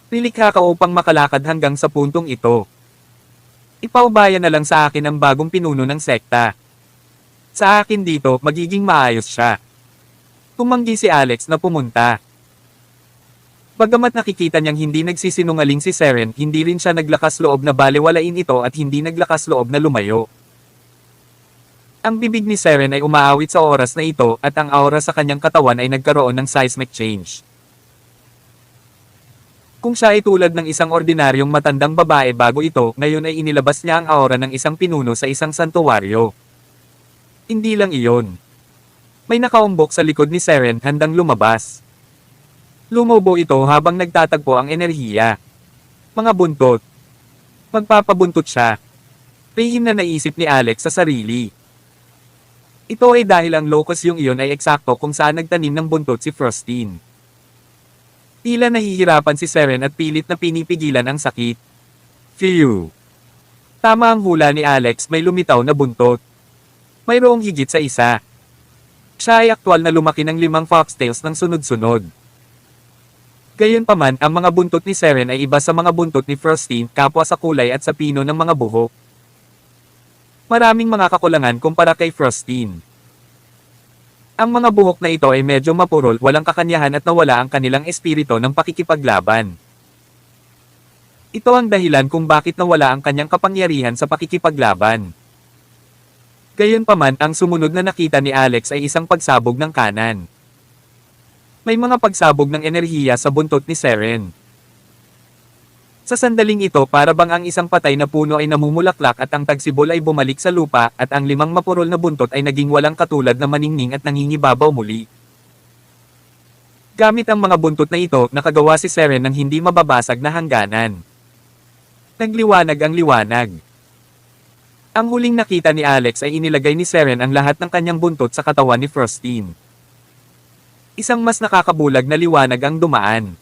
Nilikha ka upang makalakad hanggang sa puntong ito. Ipaubaya na lang sa akin ang bagong pinuno ng sekta. Sa akin dito, magiging maayos siya. Tumanggi si Alex na pumunta. Bagamat nakikita niyang hindi nagsisinungaling si Seren, hindi rin siya naglakas loob na balewalain ito at hindi naglakas loob na lumayo. Ang bibig ni Seren ay umaawit sa oras na ito at ang aura sa kanyang katawan ay nagkaroon ng seismic change. Kung siya ay tulad ng isang ordinaryong matandang babae bago ito, ngayon ay inilabas niya ang aura ng isang pinuno sa isang santuwaryo. Hindi lang iyon. May nakaumbok sa likod ni Seren handang lumabas. Lumobo ito habang nagtatagpo ang enerhiya. Mga buntot. Magpapabuntot siya. Rihim na naisip ni Alex sa sarili. Ito ay dahil ang locus yung iyon ay eksakto kung saan nagtanim ng buntot si Frostine. Tila nahihirapan si Seren at pilit na pinipigilan ang sakit. Phew! Tama ang hula ni Alex, may lumitaw na buntot. Mayroong higit sa isa. Siya ay aktwal na lumaki ng 5 foxtails ng sunod-sunod. Gayunpaman, ang mga buntot ni Seren ay iba sa mga buntot ni Frostine, kapwa sa kulay at sa pino ng mga buhok. Maraming mga kakulangan kumpara kay Frostine. Ang mga buhok na ito ay medyo mapurol, walang kakanyahan at nawala ang kanilang espiritu ng pakikipaglaban. Ito ang dahilan kung bakit nawala ang kanyang kapangyarihan sa pakikipaglaban. Gayunpaman, ang sumunod na nakita ni Alex ay isang pagsabog ng kanan. May mga pagsabog ng enerhiya sa buntot ni Seren. Sa sandaling ito, para bang ang isang patay na puno ay namumulaklak at ang tagsibol ay bumalik sa lupa at ang 5 mapurol na buntot ay naging walang katulad na maningning at nangingibabaw muli. Gamit ang mga buntot na ito, nakagawa si Seren ng hindi mababasag na hangganan. Nagliwanag ang liwanag. Ang huling nakita ni Alex ay inilagay ni Seren ang lahat ng kanyang buntot sa katawan ni Frostine. Isang mas nakakabulag na liwanag ang dumaan.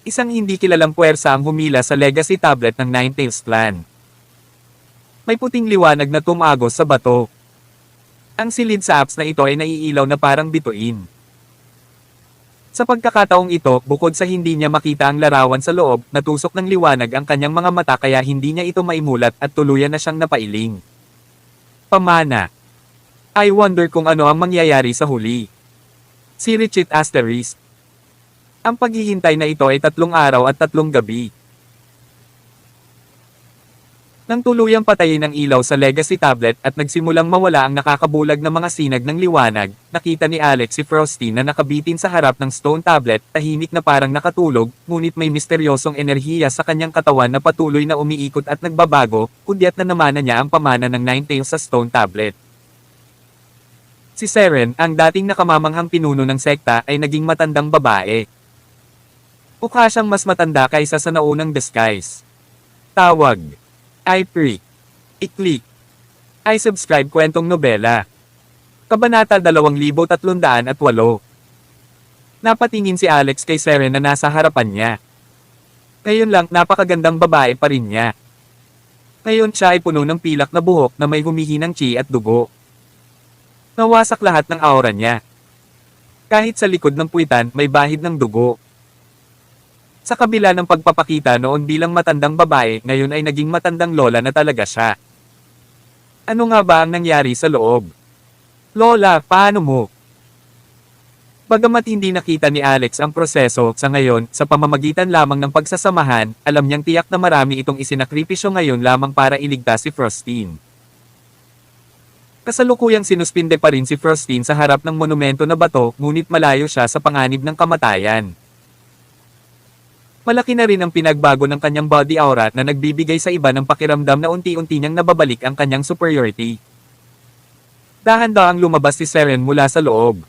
Isang hindi kilalang puwersa ang humila sa legacy tablet ng Ninetales clan. May puting liwanag na tumagos sa bato. Ang silid sa apps na ito ay naiilaw na parang bituin. Sa pagkakataong ito, bukod sa hindi niya makita ang larawan sa loob, natusok ng liwanag ang kanyang mga mata kaya hindi niya ito maimulat at tuluyan na siyang napailing. Pamana. I wonder kung ano ang mangyayari sa huli. Si Richit Asterisk. Ang paghihintay na ito ay 3 araw at 3 gabi. Nang tuluyang patayin ang ilaw sa legacy tablet at nagsimulang mawala ang nakakabulag na mga sinag ng liwanag, nakita ni Alex si Frosty na nakabitin sa harap ng stone tablet, tahimik na parang nakatulog, ngunit may misteryosong enerhiya sa kanyang katawan na patuloy na umiikot at nagbabago, kudyat na namana niya ang pamana ng Ninetales sa stone tablet. Si Seren, ang dating nakamamanghang pinuno ng sekta, ay naging matandang babae. Mukha siyang mas matanda kaysa sa naunang disguise. Tawag. I-Pre. I-Click. I-Subscribe kwentong nobela. Kabanata 2308. Napatingin si Alex kay Seren na nasa harapan niya. Ngayon lang, napakagandang babae pa rin niya. Ngayon siya ay puno ng pilak na buhok na may humihinang chi at dugo. Nawasak lahat ng aura niya. Kahit sa likod ng puwitan, may bahid ng dugo. Sa kabila ng pagpapakita noon bilang matandang babae, ngayon ay naging matandang lola na talaga siya. Ano nga ba ang nangyari sa loob? Lola, paano mo? Bagamat hindi nakita ni Alex ang proseso sa ngayon, sa pamamagitan lamang ng pagsasamahan, alam niyang tiyak na marami itong isinakripisyo ngayon lamang para iligtas si Frostine. Kasalukuyang sinuspinde pa rin si Frostine sa harap ng monumento na bato, ngunit malayo siya sa panganib ng kamatayan. Malaki na rin ang pinagbago ng kanyang body aura na nagbibigay sa iba ng pakiramdam na unti-unti niyang nababalik ang kanyang superiority. Dahan-dahang lumabas si Seren mula sa loob.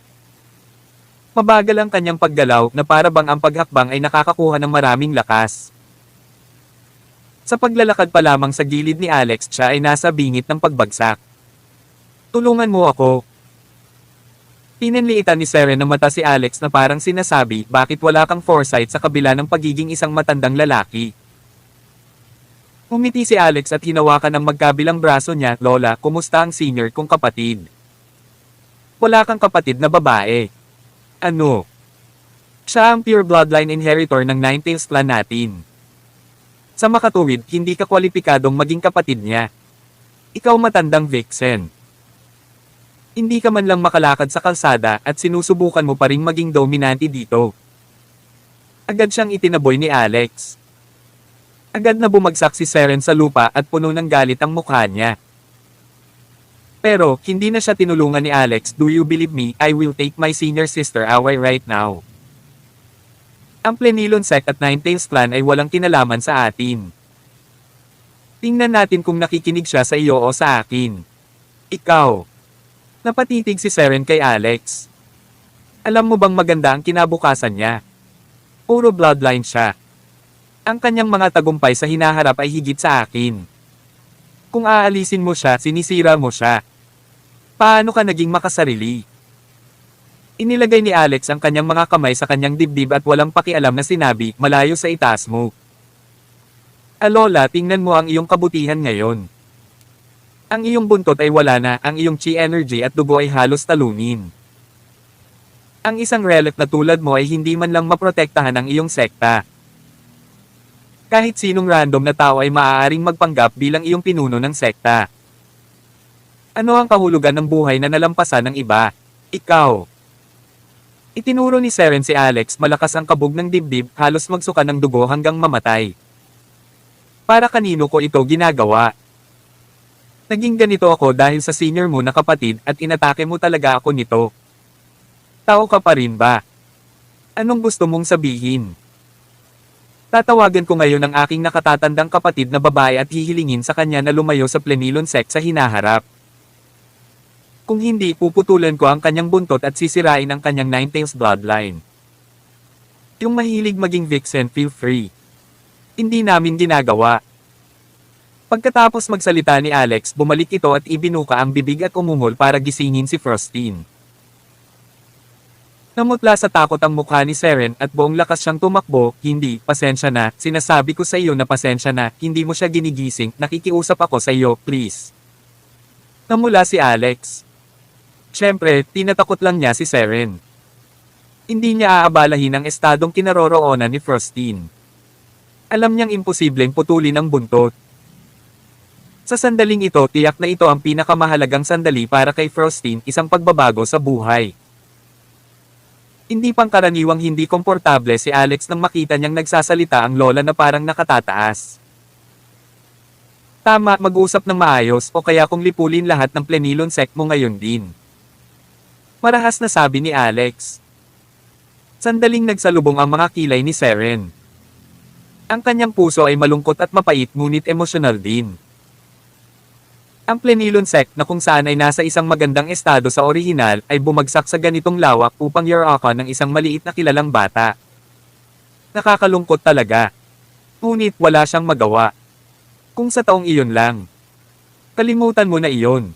Mabagal ang kanyang paggalaw na para bang ang paghakbang ay nakakakuha ng maraming lakas. Sa paglalakad pa lamang sa gilid ni Alex, siya ay nasa bingit ng pagbagsak. Tulungan mo ako. Pinanliitan ni Seren ng mata si Alex na parang sinasabi, bakit wala kang foresight sa kabila ng pagiging isang matandang lalaki? Umiti si Alex at hinawakan ang magkabilang braso niya, Lola, kumusta ang senior kong kapatid? Wala kang kapatid na babae. Ano? Siya ang pure bloodline inheritor ng Ninetales clan natin. Sa makatuwid, hindi ka kwalipikadong maging kapatid niya. Ikaw matandang vixen. Hindi ka man lang makalakad sa kalsada at sinusubukan mo pa ring maging dominante dito. Agad siyang itinaboy ni Alex. Agad na bumagsak si Seren sa lupa at puno ng galit ang mukha niya. Pero, hindi na siya tinulungan ni Alex. Do you believe me? I will take my senior sister away right now. Ang Plenilon sect at Ninetales clan ay walang kinalaman sa atin. Tingnan natin kung nakikinig siya sa iyo o sa akin. Ikaw. Napatitig si Seren kay Alex. Alam mo bang maganda ang kinabukasan niya? Puro bloodline siya. Ang kanyang mga tagumpay sa hinaharap ay higit sa akin. Kung aalisin mo siya, sinisira mo siya. Paano ka naging makasarili? Inilagay ni Alex ang kanyang mga kamay sa kanyang dibdib at walang pakialam na sinabi, malayo sa itaas mo. Lola, tingnan mo ang iyong kabutihan ngayon. Ang iyong buntot ay wala na, ang iyong chi energy at dugo ay halos talunin. Ang isang relic na tulad mo ay hindi man lang maprotektahan ang iyong sekta. Kahit sinong random na tao ay maaaring magpanggap bilang iyong pinuno ng sekta. Ano ang kahulugan ng buhay na nalampasan ng iba? Ikaw. Itinuro ni Seren si Alex, malakas ang kabog ng dibdib, halos magsuka ng dugo hanggang mamatay. Para kanino ko ito ginagawa? Naging ganito ako dahil sa senior mo na kapatid at inatake mo talaga ako nito. Tao ka pa rin ba? Anong gusto mong sabihin? Tatawagan ko ngayon ang aking nakatatandang kapatid na babae at hihilingin sa kanya na lumayo sa Plenilon sect sa hinaharap. Kung hindi, puputulan ko ang kanyang buntot at sisirain ang kanyang Ninetales bloodline. Yung mahilig maging vixen, feel free. Hindi namin ginagawa. Pagkatapos magsalita ni Alex, bumalik ito at ibinuka ang bibig at umungol para gisingin si Frostine. Namutla sa takot ang mukha ni Seren at buong lakas siyang tumakbo, hindi, pasensya na, sinasabi ko sa iyo na pasensya na, hindi mo siya ginigising, nakikiusap ako sa iyo, please. Namula si Alex. Siyempre, tinatakot lang niya si Seren. Hindi niya aabalahin ang estadong kinaroroonan ni Frostine. Alam niyang imposibleng putulin ang buntot. Sa sandaling ito, tiyak na ito ang pinakamahalagang sandali para kay Frostine, isang pagbabago sa buhay. Hindi pangkaraniwang hindi komportable si Alex nang makita niyang nagsasalita ang lola na parang nakatataas. Tama, mag-usap ng maayos o kaya kung lipulin lahat ng plenilon sect mo ngayon din. Marahas na sabi ni Alex. Sandaling nagsalubong ang mga kilay ni Seren. Ang kanyang puso ay malungkot at mapait ngunit emosyonal din. Ang plenilon sect na kung saan ay nasa isang magandang estado sa orihinal ay bumagsak sa ganitong lawak upang yarakan ng isang maliit na kilalang bata. Nakakalungkot talaga. Ngunit wala siyang magawa. Kung sa taong iyon lang. Kalimutan mo na iyon.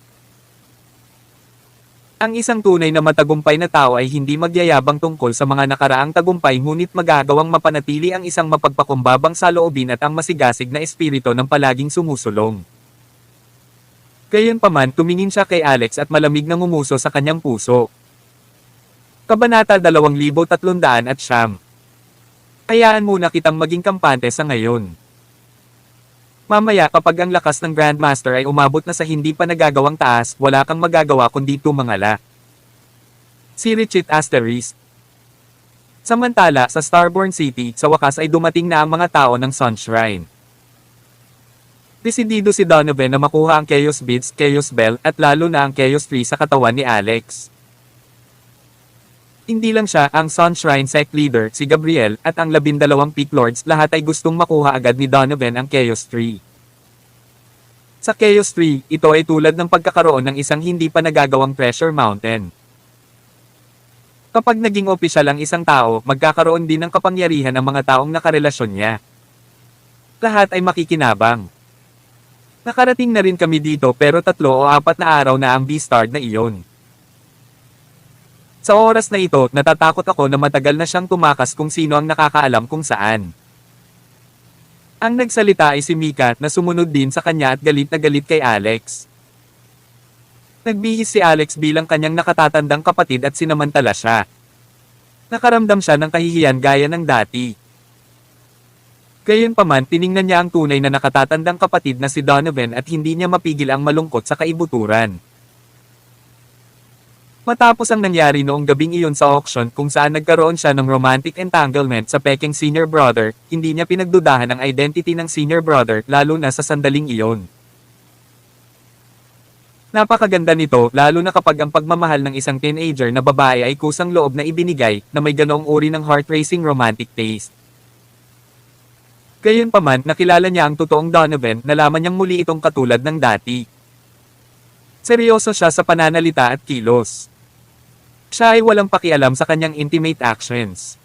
Ang isang tunay na matagumpay na tao ay hindi magyayabang tungkol sa mga nakaraang tagumpay ngunit magagawang mapanatili ang isang mapagpakumbabang saloobin at ang masigasig na espiritu ng palaging sumusulong. Gayunpaman tumingin siya kay Alex at malamig na ngumuso sa kanyang puso. Kabanata 2309. Hayaan muna kitang maging kampante sa ngayon. Mamaya kapag ang lakas ng Grandmaster ay umabot na sa hindi pa nagagawang taas, wala kang magagawa kundi tumangala. Si Richit Asterisk. Samantala, sa Starborn City, sa wakas ay dumating na ang mga tao ng Sunshrine. Desidido si Donovan na makuha ang Chaos Beads, Chaos Bell, at lalo na ang Chaos Tree sa katawan ni Alex. Hindi lang siya, ang Sunshrine Sect Leader, si Gabriel, at ang 12 Peak Lords, lahat ay gustong makuha agad ni Donovan ang Chaos Tree. Sa Chaos Tree, ito ay tulad ng pagkakaroon ng isang hindi pa nagagawang Treasure Mountain. Kapag naging opisyal ang isang tao, magkakaroon din ng kapangyarihan ang mga taong nakarelasyon niya. Lahat ay makikinabang. Nakarating na rin kami dito pero 3 o 4 na araw na ang Beastard na iyon. Sa oras na ito, natatakot ako na matagal na siyang tumakas kung sino ang nakakaalam kung saan. Ang nagsalita ay si Mika na sumunod din sa kanya at galit na galit kay Alex. Nagbihis si Alex bilang kanyang nakatatandang kapatid at sinamantala siya. Nakaramdam siya ng kahihiyan gaya ng dati. Gayunpaman tiningnan niya ang tunay na nakatatandang kapatid na si Donovan at hindi niya mapigil ang malungkot sa kaibuturan. Matapos ang nangyari noong gabing iyon sa auction kung saan nagkaroon siya ng romantic entanglement sa peking senior brother, hindi niya pinagdudahan ang identity ng senior brother lalo na sa sandaling iyon. Napakaganda nito lalo na kapag ang pagmamahal ng isang teenager na babae ay kusang loob na ibinigay na may ganoong uri ng heart-racing romantic taste. Gayunpaman, nakilala niya ang totoong Donovan, nalaman niyang muli itong katulad ng dati. Seryoso siya sa pananalita at kilos. Siya ay walang pakialam sa kanyang intimate actions.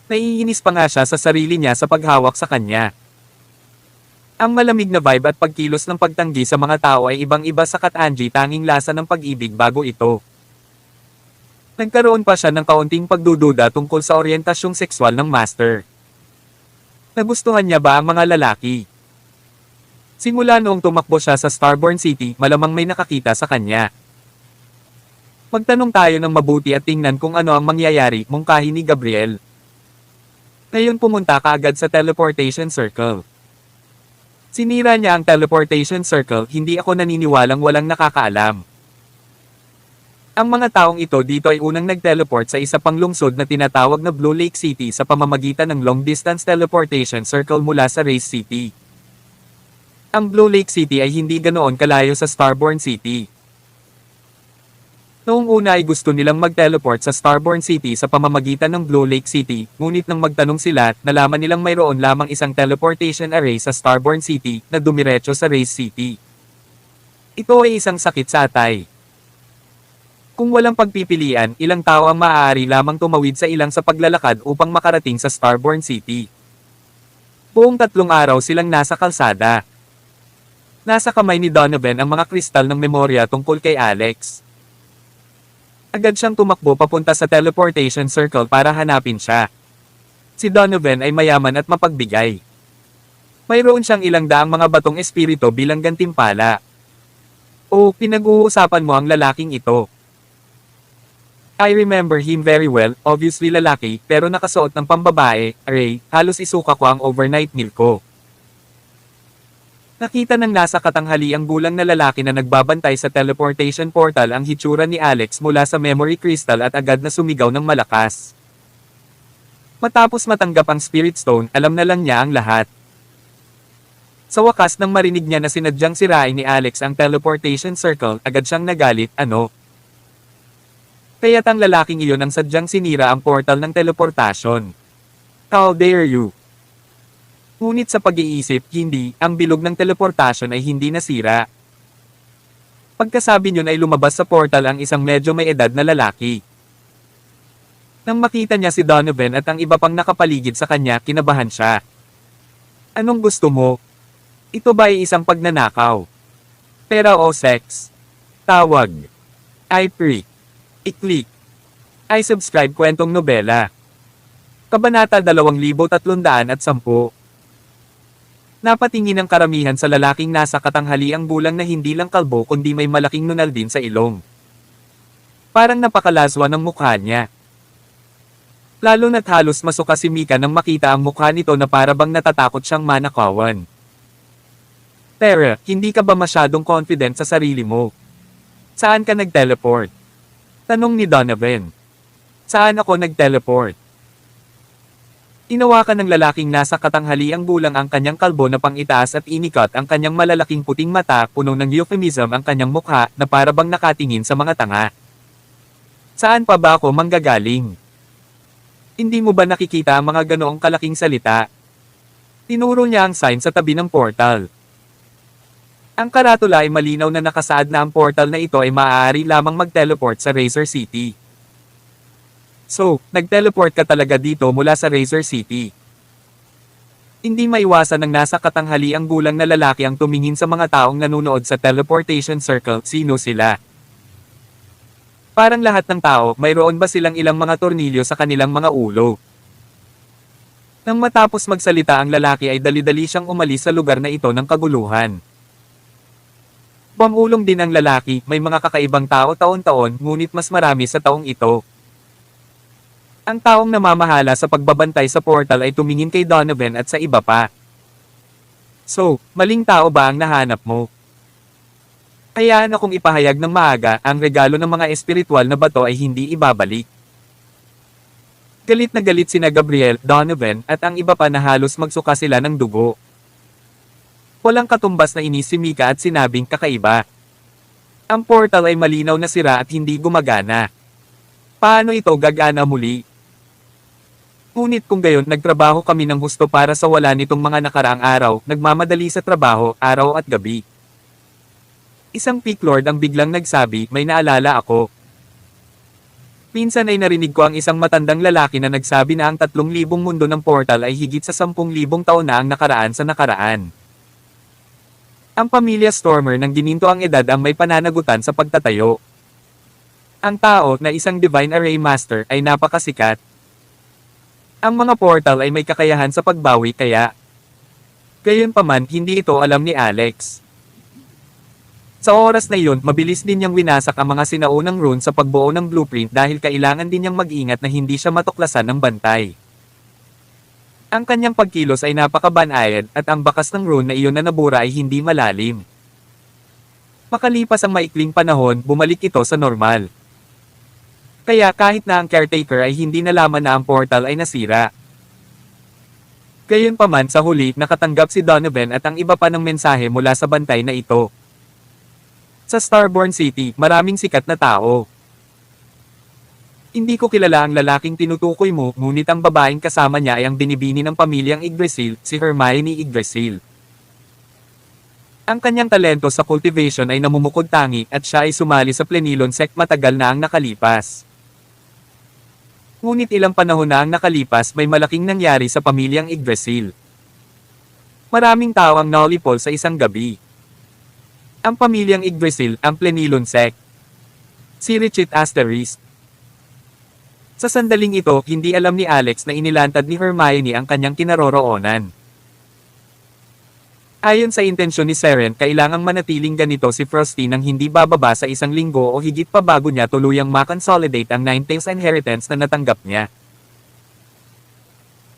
Naiinis pa nga siya sa sarili niya sa paghawak sa kanya. Ang malamig na vibe at pagkilos ng pagtanggi sa mga tao ay ibang-iba sa Katanji, tanging lasa ng pag-ibig bago ito. Nagkaroon pa siya ng kaunting pagdududa tungkol sa oryentasyong sexual ng master. Nagustuhan niya ba ang mga lalaki? Simula noong tumakbo siya sa Starborn City, malamang may nakakita sa kanya. Magtanong tayo ng mabuti at tingnan kung ano ang mangyayari, mungkahi ni Gabriel. Ngayon pumunta ka agad sa teleportation circle. Sinira niya ang teleportation circle, hindi ako naniniwalang walang nakakaalam. Ang mga taong ito dito ay unang nag-teleport sa isa pang lungsod na tinatawag na Blue Lake City sa pamamagitan ng long-distance teleportation circle mula sa Race City. Ang Blue Lake City ay hindi ganoon kalayo sa Starborn City. Noong una ay gusto nilang mag-teleport sa Starborn City sa pamamagitan ng Blue Lake City, ngunit nang magtanong sila, nalaman nilang mayroon lamang isang teleportation array sa Starborn City na dumiretso sa Race City. Ito ay isang sakit sa atay. Kung walang pagpipilian, ilang tao ang maaari lamang tumawid sa ilang sa paglalakad upang makarating sa Starborn City. Buong 3 araw silang nasa kalsada. Nasa kamay ni Donovan ang mga kristal ng memorya tungkol kay Alex. Agad siyang tumakbo papunta sa teleportation circle para hanapin siya. Si Donovan ay mayaman at mapagbigay. Mayroon siyang ilang daang mga batong espiritu bilang gantimpala. O, pinag-uusapan mo ang lalaking ito. I remember him very well, obviously lalaki, pero nakasuot ng pambabae, Ray, halos isuka ko ang overnight meal ko. Nakita ng nasa katanghali ang gulang na lalaki na nagbabantay sa teleportation portal ang hitsura ni Alex mula sa memory crystal at agad na sumigaw ng malakas. Matapos matanggap ang Spirit Stone, alam na lang niya ang lahat. Sa wakas nang marinig niya na sinadyang sirain ni Alex ang teleportation circle, agad siyang nagalit, ano? Kaya't ang lalaking iyon ang sadyang sinira ang portal ng teleportasyon. How dare you? Ngunit sa pag-iisip, hindi, ang bilog ng teleportasyon ay hindi nasira. Pagkasabi niyon ay lumabas sa portal ang isang medyo may edad na lalaki. Nang makita niya si Donovan at ang iba pang nakapaligid sa kanya, kinabahan siya. Anong gusto mo? Ito ba ay isang pagnanakaw? Pera o sex? Tawag. I free. I-click. I subscribe kwentong nobela. Kabanata 2310. Napatingin ang karamihan sa lalaking nasa katanghaliang gulang na hindi lang kalbo kundi may malaking nunal din sa ilong. Parang napakalaswa ng mukha niya. Lalo na't halos masuka si Mika nang makita ang mukha nito na parabang natatakot siyang manakawan. Tara, hindi ka ba masyadong confident sa sarili mo? Saan ka nag-teleport? Tanong ni Donovan. Saan ako nag-teleport? Inawakan ng lalaking nasa katanghaliang gulang ang kanyang kalbo na pang-itaas at inikot ang kanyang malalaking puting mata, puno ng euphemism ang kanyang mukha na parabang nakatingin sa mga tanga. Saan pa ba ako manggagaling? Hindi mo ba nakikita ang mga ganoong kalaking salita? Tinuro niya ang sign sa tabi ng portal. Ang karatula ay malinaw na nakasaad na ang portal na ito ay maaari lamang mag-teleport sa Razor City. So, nag-teleport ka talaga dito mula sa Razor City. Hindi maiwasan ng nasa katanghaliang gulang na lalaki ang tumingin sa mga taong nanunood sa teleportation circle, sino sila? Parang lahat ng tao, mayroon ba silang ilang mga tornilyo sa kanilang mga ulo? Nang matapos magsalita ang lalaki ay dali-dali siyang umalis sa lugar na ito ng kaguluhan. Pamulong din ang lalaki, may mga kakaibang tao taon-taon, ngunit mas marami sa taong ito. Ang taong namamahala sa pagbabantay sa portal ay tumingin kay Donovan at sa iba pa. So, maling tao ba ang nahanap mo? Hayaan akong ipahayag ng maaga, ang regalo ng mga espiritual na bato ay hindi ibabalik. Galit na galit sina Gabriel, Donovan, at ang iba pa na halos magsuka sila ng dugo. Walang katumbas na inis si Mika at sinabing kakaiba. Ang portal ay malinaw na sira at hindi gumagana. Paano ito gagana muli? Ngunit kung gayon nagtrabaho kami ng husto para sa wala nitong mga nakaraang araw, nagmamadali sa trabaho, araw at gabi. Isang Peak Lord ang biglang nagsabi, may naalala ako. Pinsan ay narinig ko ang isang matandang lalaki na nagsabi na ang 3,000 mundo ng portal ay higit sa 10,000 taon na ang nakaraan sa nakaraan. Ang pamilya Stormer ng gininto ang edad ang may pananagutan sa pagtatayo. Ang tao na isang Divine Array Master ay napakasikat. Ang mga portal ay may kakayahan sa pagbawi kaya. Gayunpaman, hindi ito alam ni Alex. Sa oras na iyon, mabilis din niyang winasak ang mga sinaunang rune sa pagbuo ng blueprint dahil kailangan din niyang mag-ingat na hindi siya matuklasan ng bantay. Ang kanyang pagkilos ay napakabanayad at ang bakas ng rune na iyon na nabura ay hindi malalim. Makalipas ang maikling panahon, bumalik ito sa normal. Kaya kahit na ang caretaker ay hindi nalaman na ang portal ay nasira. Gayunpaman sa huli, nakatanggap si Donovan at ang iba pa ng mensahe mula sa bantay na ito. Sa Starborn City, maraming sikat na tao. Hindi ko kilala ang lalaking tinutukoy mo, ngunit ang babaeng kasama niya ay ang binibini ng pamilyang Yggdrasil, si Hermione Yggdrasil. Ang kanyang talento sa cultivation ay namumukod-tangi at siya ay sumali sa Plenilon sect matagal na ang nakalipas. Ngunit ilang panahon na ang nakalipas, may malaking nangyari sa pamilyang Yggdrasil. Maraming tao ang naulipol sa isang gabi. Ang pamilyang Yggdrasil, ang Plenilon sect. Si Richit Asterisk. Sa sandaling ito, hindi alam ni Alex na inilantad ni Hermione ang kanyang kinaroroonan. Ayon sa intensyon ni Seren, kailangang manatiling ganito si Frosty nang hindi bababa sa 1 linggo o higit pa bago niya tuluyang makonsolidate ang Ninetales inheritance na natanggap niya.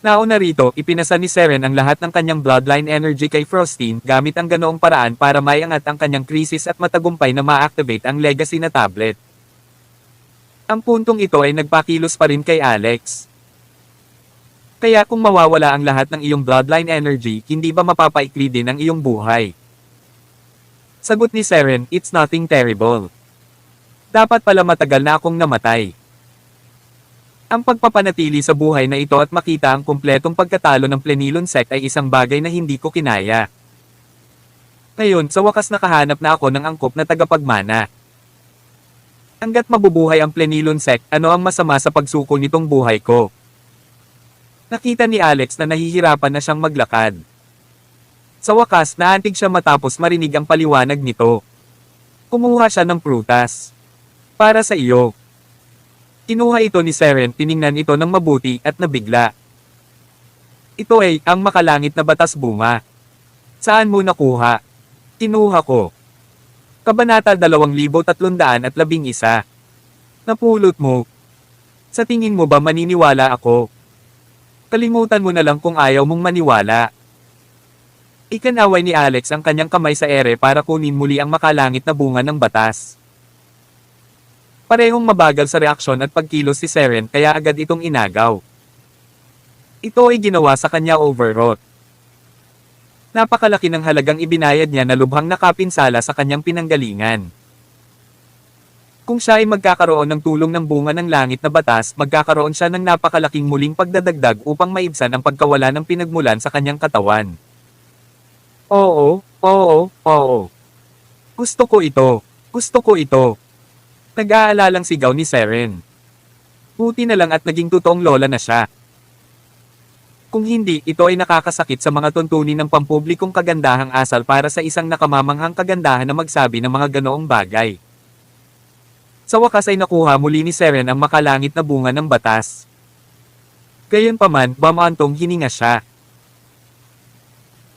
Nauna rito, ipinasa ni Seren ang lahat ng kanyang bloodline energy kay Frosty gamit ang ganoong paraan para maiangat ang kanyang krisis at matagumpay na ma-activate ang legacy na tablet. Ang puntong ito ay nagpakilos pa rin kay Alex. Kaya kung mawawala ang lahat ng iyong bloodline energy, hindi ba mapapaikli din ang iyong buhay? Sagot ni Seren, it's nothing terrible. Dapat pala matagal na akong namatay. Ang pagpapanatili sa buhay na ito at makita ang kumpletong pagkatalo ng Plenilon sect ay isang bagay na hindi ko kinaya. Ngayon, sa wakas nakahanap na ako ng angkop na tagapagmana. Hanggat mabubuhay ang Plenilon sect, ano ang masama sa pagsuko nitong buhay ko? Nakita ni Alex na nahihirapan na siyang maglakad. Sa wakas, naantig siya matapos marinig ang paliwanag nito. Kumuha siya ng prutas. Para sa iyo. Kinuha ito ni Seren, tiningnan ito ng mabuti at nabigla. Ito ay ang makalangit na batas bunga. Saan mo nakuha? Kinuha ko. Kabanata 2311. Napulot mo. Sa tingin mo ba maniniwala ako? Kalimutan mo na lang kung ayaw mong maniwala. Ikinaway ni Alex ang kanyang kamay sa ere para kunin muli ang makalangit na bunga ng batas. Parehong mabagal sa reaksyon at pagkilos si Seren kaya agad itong inagaw. Ito ay ginawa sa kanya overwrought. Napakalaki ng halagang ibinayad niya na lubhang nakapinsala sa kanyang pinanggalingan. Kung siya ay magkakaroon ng tulong ng bunga ng langit na batas, magkakaroon siya ng napakalaking muling pagdadagdag upang maibsan ang pagkawala ng pinagmulan sa kanyang katawan. Oo. Gusto ko ito. Gusto ko ito. Nag-aalalang sigaw ni Seren. Buti na lang at naging totoong lola na siya. Kung hindi, ito ay nakakasakit sa mga tuntunin ng pampublikong kagandahang asal para sa isang nakamamanghang kagandahan na magsabi ng mga ganoong bagay. Sa wakas ay nakuha muli ni Seren ang makalangit na bunga ng batas. Gayunpaman, bumantong hininga siya.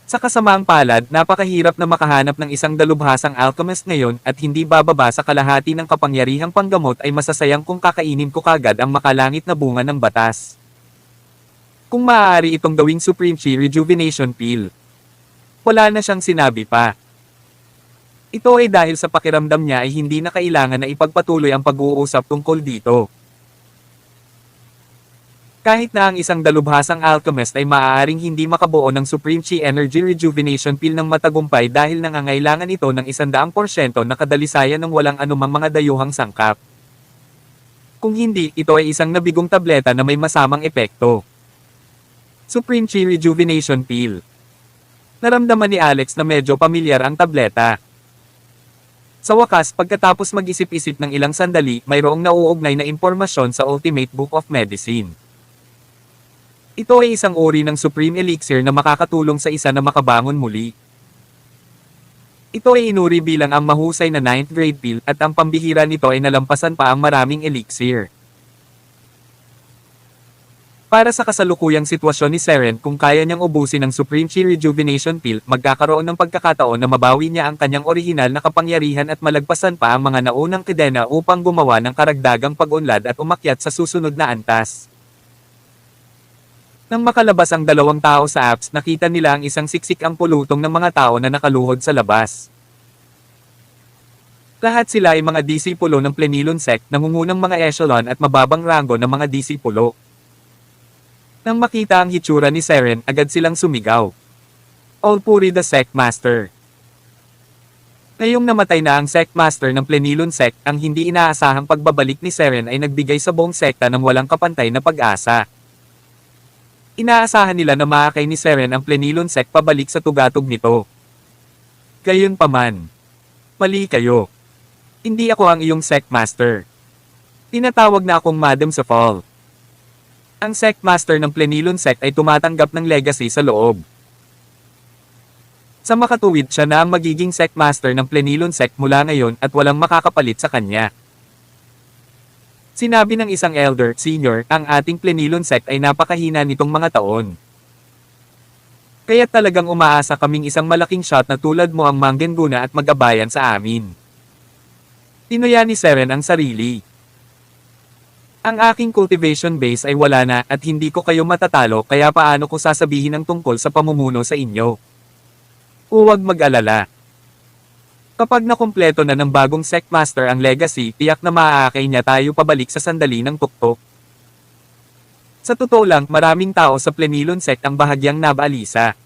Sa kasamaang palad, napakahirap na makahanap ng isang dalubhasang alchemist ngayon at hindi bababa sa kalahati ng kapangyarihang panggamot ay masasayang kung kakainin ko kagad ang makalangit na bunga ng batas. Kung maaari itong gawing Supreme Chi Rejuvenation Pill. Wala na siyang sinabi pa. Ito ay dahil sa pakiramdam niya ay hindi na kailangan na ipagpatuloy ang pag-uusap tungkol dito. Kahit na ang isang dalubhasang alchemist ay maaaring hindi makabuo ng Supreme Chi Energy Rejuvenation Pill ng matagumpay dahil nangangailangan ito ng 100% na kadalisayan ng walang anumang mga dayuhang sangkap. Kung hindi, ito ay isang nabigong tableta na may masamang epekto. Supreme Chi Rejuvenation Pill. Naramdaman ni Alex na medyo pamilyar ang tableta. Sa wakas, pagkatapos mag-isip-isip ng ilang sandali, mayroong nauugnay na impormasyon sa Ultimate Book of Medicine. Ito ay isang uri ng Supreme Elixir na makakatulong sa isa na makabangon muli. Ito ay inuri bilang ang mahusay na 9th grade pill at ang pambihira nito ay nalampasan pa ang maraming elixir. Para sa kasalukuyang sitwasyon ni Seren, kung kaya niyang ubusin ang Supreme Chi Rejuvenation Pill, magkakaroon ng pagkakataon na mabawi niya ang kanyang orihinal na kapangyarihan at malagpasan pa ang mga naunang kadena upang gumawa ng karagdagang pag-unlad at umakyat sa susunod na antas. Nang makalabas ang dalawang tao sa apps, nakita nila ang isang siksik ang pulutong ng mga tao na nakaluhod sa labas. Lahat sila ay mga disipulo ng Plenilon sect, nangungunang mga echelon at mababang rango ng mga disipulo. Nang makita ang hitsura ni Seren, agad silang sumigaw. All Puri the Sect Master. Ngayong namatay na ang Sect Master ng Plenilon sect, ang hindi inaasahang pagbabalik ni Seren ay nagbigay sa buong sekta ng walang kapantay na pag-asa. Inaasahan nila na maakay ni Seren ang Plenilon sect pabalik sa tugatog nito. Gayunpaman. Mali kayo. Hindi ako ang iyong Sect Master. Tinatawag na akong Madam Safal. Ang Sect Master ng Plenilon sect ay tumatanggap ng legacy sa loob. Sa makatuwid, siya na ang magiging Sect Master ng Plenilon sect mula ngayon at walang makakapalit sa kanya. Sinabi ng isang elder, senior, ang ating Plenilon sect ay napakahina nitong mga taon. Kaya talagang umaasa kaming isang malaking shot na tulad mo ang manggenguna at mag-abayan sa amin. Tinuya ni Seren ang sarili. Ang aking cultivation base ay wala na at hindi ko kayo matatalo kaya paano ko sasabihin ang tungkol sa pamumuno sa inyo? Huwag mag-alala. Kapag nakumpleto na ng bagong Sect Master ang legacy, tiyak na maaakay niya tayo pabalik sa sandali ng tuktok. Sa totoo lang, maraming tao sa Plenilon sect ang bahagyang nabaalisa.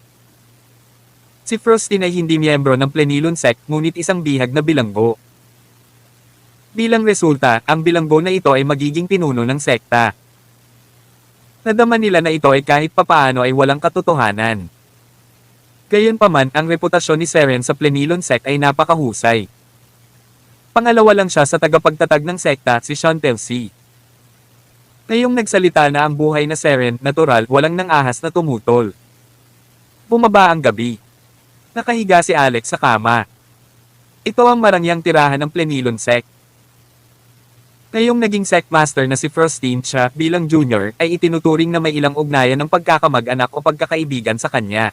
Si Frostin ay hindi miyembro ng Plenilon sect ngunit isang bihag na bilanggo. Bilang resulta, ang bilanggo na ito ay magiging pinuno ng sekta. Nadama nila na ito ay kahit papaano ay walang katotohanan. Gayunpaman, ang reputasyon ni Seren sa Plenilon sect ay napakahusay. Pangalawa lang siya sa tagapagtatag ng sekta, si Chantel C. Ngayong nagsalita na ang buhay na Seren, natural, walang nang ahas na tumutol. Bumaba ang gabi. Nakahiga si Alex sa kama. Ito ang marangyang tirahan ng Plenilon sect. Ngayong naging sectmaster na si Frostin, siya, bilang junior, ay itinuturing na may ilang ugnayan ng pagkakamag-anak o pagkakaibigan sa kanya.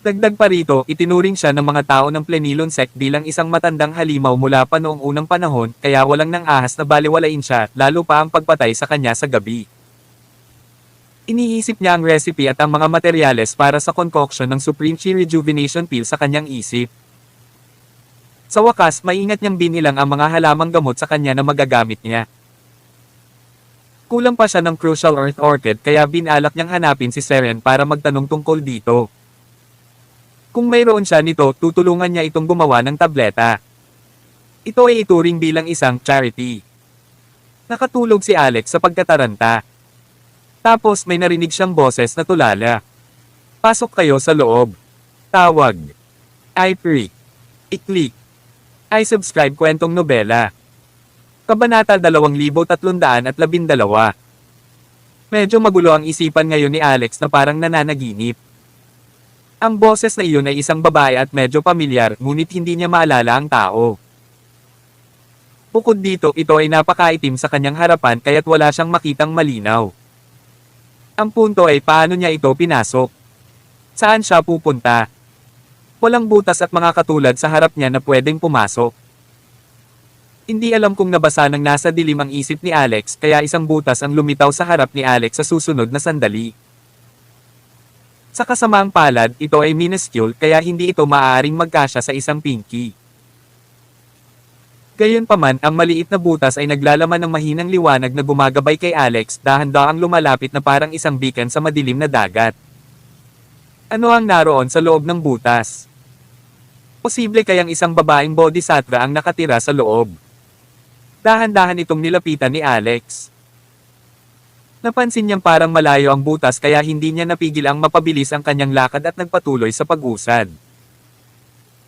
Dagdag pa rito, itinuring siya ng mga tao ng Plenilon sect bilang isang matandang halimaw mula pa noong unang panahon, kaya walang nang ahas na baliwalain siya, lalo pa ang pagpatay sa kanya sa gabi. Iniisip niya ang recipe at ang mga materyales para sa concoction ng Supreme Chi Rejuvenation Pill sa kanyang isip. Sa wakas, maingat niyang binilang ang mga halamang gamot sa kanya na magagamit niya. Kulang pa siya ng Crucial Earth Orchid kaya binalak niyang hanapin si Seren para magtanong tungkol dito. Kung mayroon siya nito, tutulungan niya itong gumawa ng tableta. Ito ay ituring bilang isang charity. Nakatulog si Alex sa pagkataranta. Tapos may narinig siyang boses na tulala. Pasok kayo sa loob. Tawag. I-free. I-click. I-subscribe kwentong nobela. Kabanata 2312. Medyo magulo ang isipan ngayon ni Alex na parang nananaginip. Ang boses na iyon ay isang babae at medyo pamilyar, ngunit hindi niya maalala ang tao. Bukod dito, ito ay napakaitim sa kanyang harapan kaya't wala siyang makitang malinaw. Ang punto ay paano niya ito pinasok? Saan siya pupunta? Walang butas at mga katulad sa harap niya na pwedeng pumasok. Hindi alam kung nabasa ng nasa dilim ang isip ni Alex kaya isang butas ang lumitaw sa harap ni Alex sa susunod na sandali. Sa kasamaang palad, ito ay minuscule kaya hindi ito maaaring magkasya sa isang pinky. Gayunpaman, ang maliit na butas ay naglalaman ng mahinang liwanag na gumagabay kay Alex, dahan-dahang lumalapit na parang isang beacon sa madilim na dagat. Ano ang naroon sa loob ng butas? Posible kayang isang babaeng bodhisattva ang nakatira sa loob. Dahan-dahan itong nilapitan ni Alex. Napansin niyang parang malayo ang butas kaya hindi niya napigil ang mapabilis ang kanyang lakad at nagpatuloy sa pag-usad.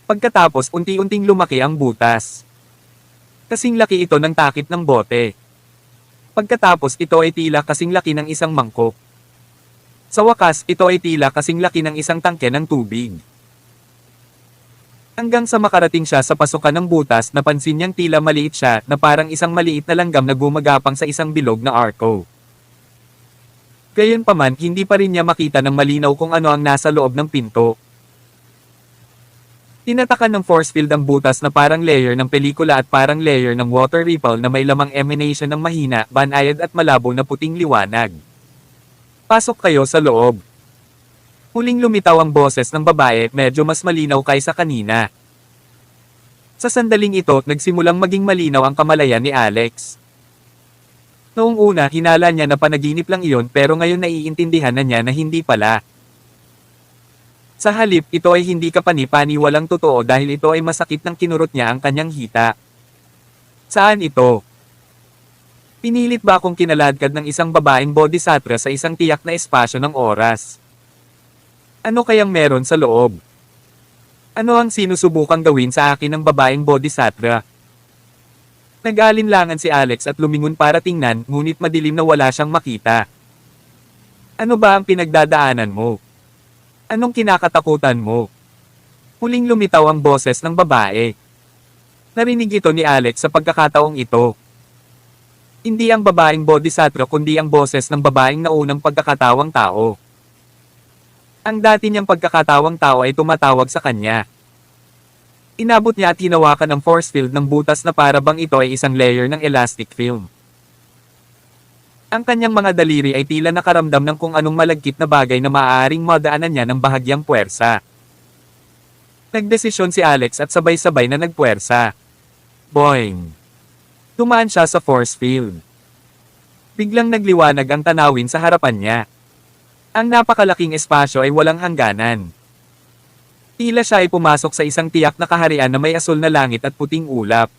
Pagkatapos unti-unting lumaki ang butas. Kasing laki ito ng takip ng bote. Pagkatapos ito ay tila kasing laki ng isang mangkok. Sa wakas, ito ay tila kasing laki ng isang tangke ng tubig. Hanggang sa makarating siya sa pasukan ng butas, napansin niyang tila maliit siya na parang isang maliit na langgam na gumagapang sa isang bilog na arco. Gayunpaman, hindi pa rin niya makita ng malinaw kung ano ang nasa loob ng pinto. Tinatakan ng force field ang butas na parang layer ng pelikula at parang layer ng water ripple na may lamang emanation ng mahina, banayad at malabo na puting liwanag. Pasok kayo sa loob. Huling lumitaw ang boses ng babae, medyo mas malinaw kaysa kanina. Sa sandaling ito, nagsimulang maging malinaw ang kamalayan ni Alex. Noong una, hinala niya na panaginip lang iyon pero ngayon naiintindihan na niya na hindi pala. Sa halip, ito ay hindi kapani-paniwalang totoo dahil ito ay masakit nang kinurot niya ang kanyang hita. Saan ito? Pinilit ba akong kinaladkad ng isang babaeng bodhisattva sa isang tiyak na espasyo ng oras? Ano kayang meron sa loob? Ano ang sinusubukang gawin sa akin ng babaeng bodhisattva? Nag-alinlangan si Alex at lumingon para tingnan, ngunit madilim na wala siyang makita. Ano ba ang pinagdadaanan mo? Anong kinakatakutan mo? Huling lumitaw ang boses ng babae. Narinig ito ni Alex sa pagkakataong ito. Hindi ang babaeng bodhisattva kundi ang boses ng babaeng naunang pagkakatawang tao. Ang dati niyang pagkakatawang tao ay tumatawag sa kanya. Inabot niya at hinawakan ang force field ng butas na para bang ito ay isang layer ng elastic film. Ang kanyang mga daliri ay tila nakaramdam ng kung anong malagkit na bagay na maaaring madaanan niya ng bahagyang puwersa. Nagdesisyon si Alex at sabay-sabay na nagpuwersa. Boing! Tumaan siya sa force field. Biglang nagliwanag ang tanawin sa harapan niya. Ang napakalaking espasyo ay walang hangganan. Tila siya ay pumasok sa isang tiyak na kaharian na may asul na langit at puting ulap.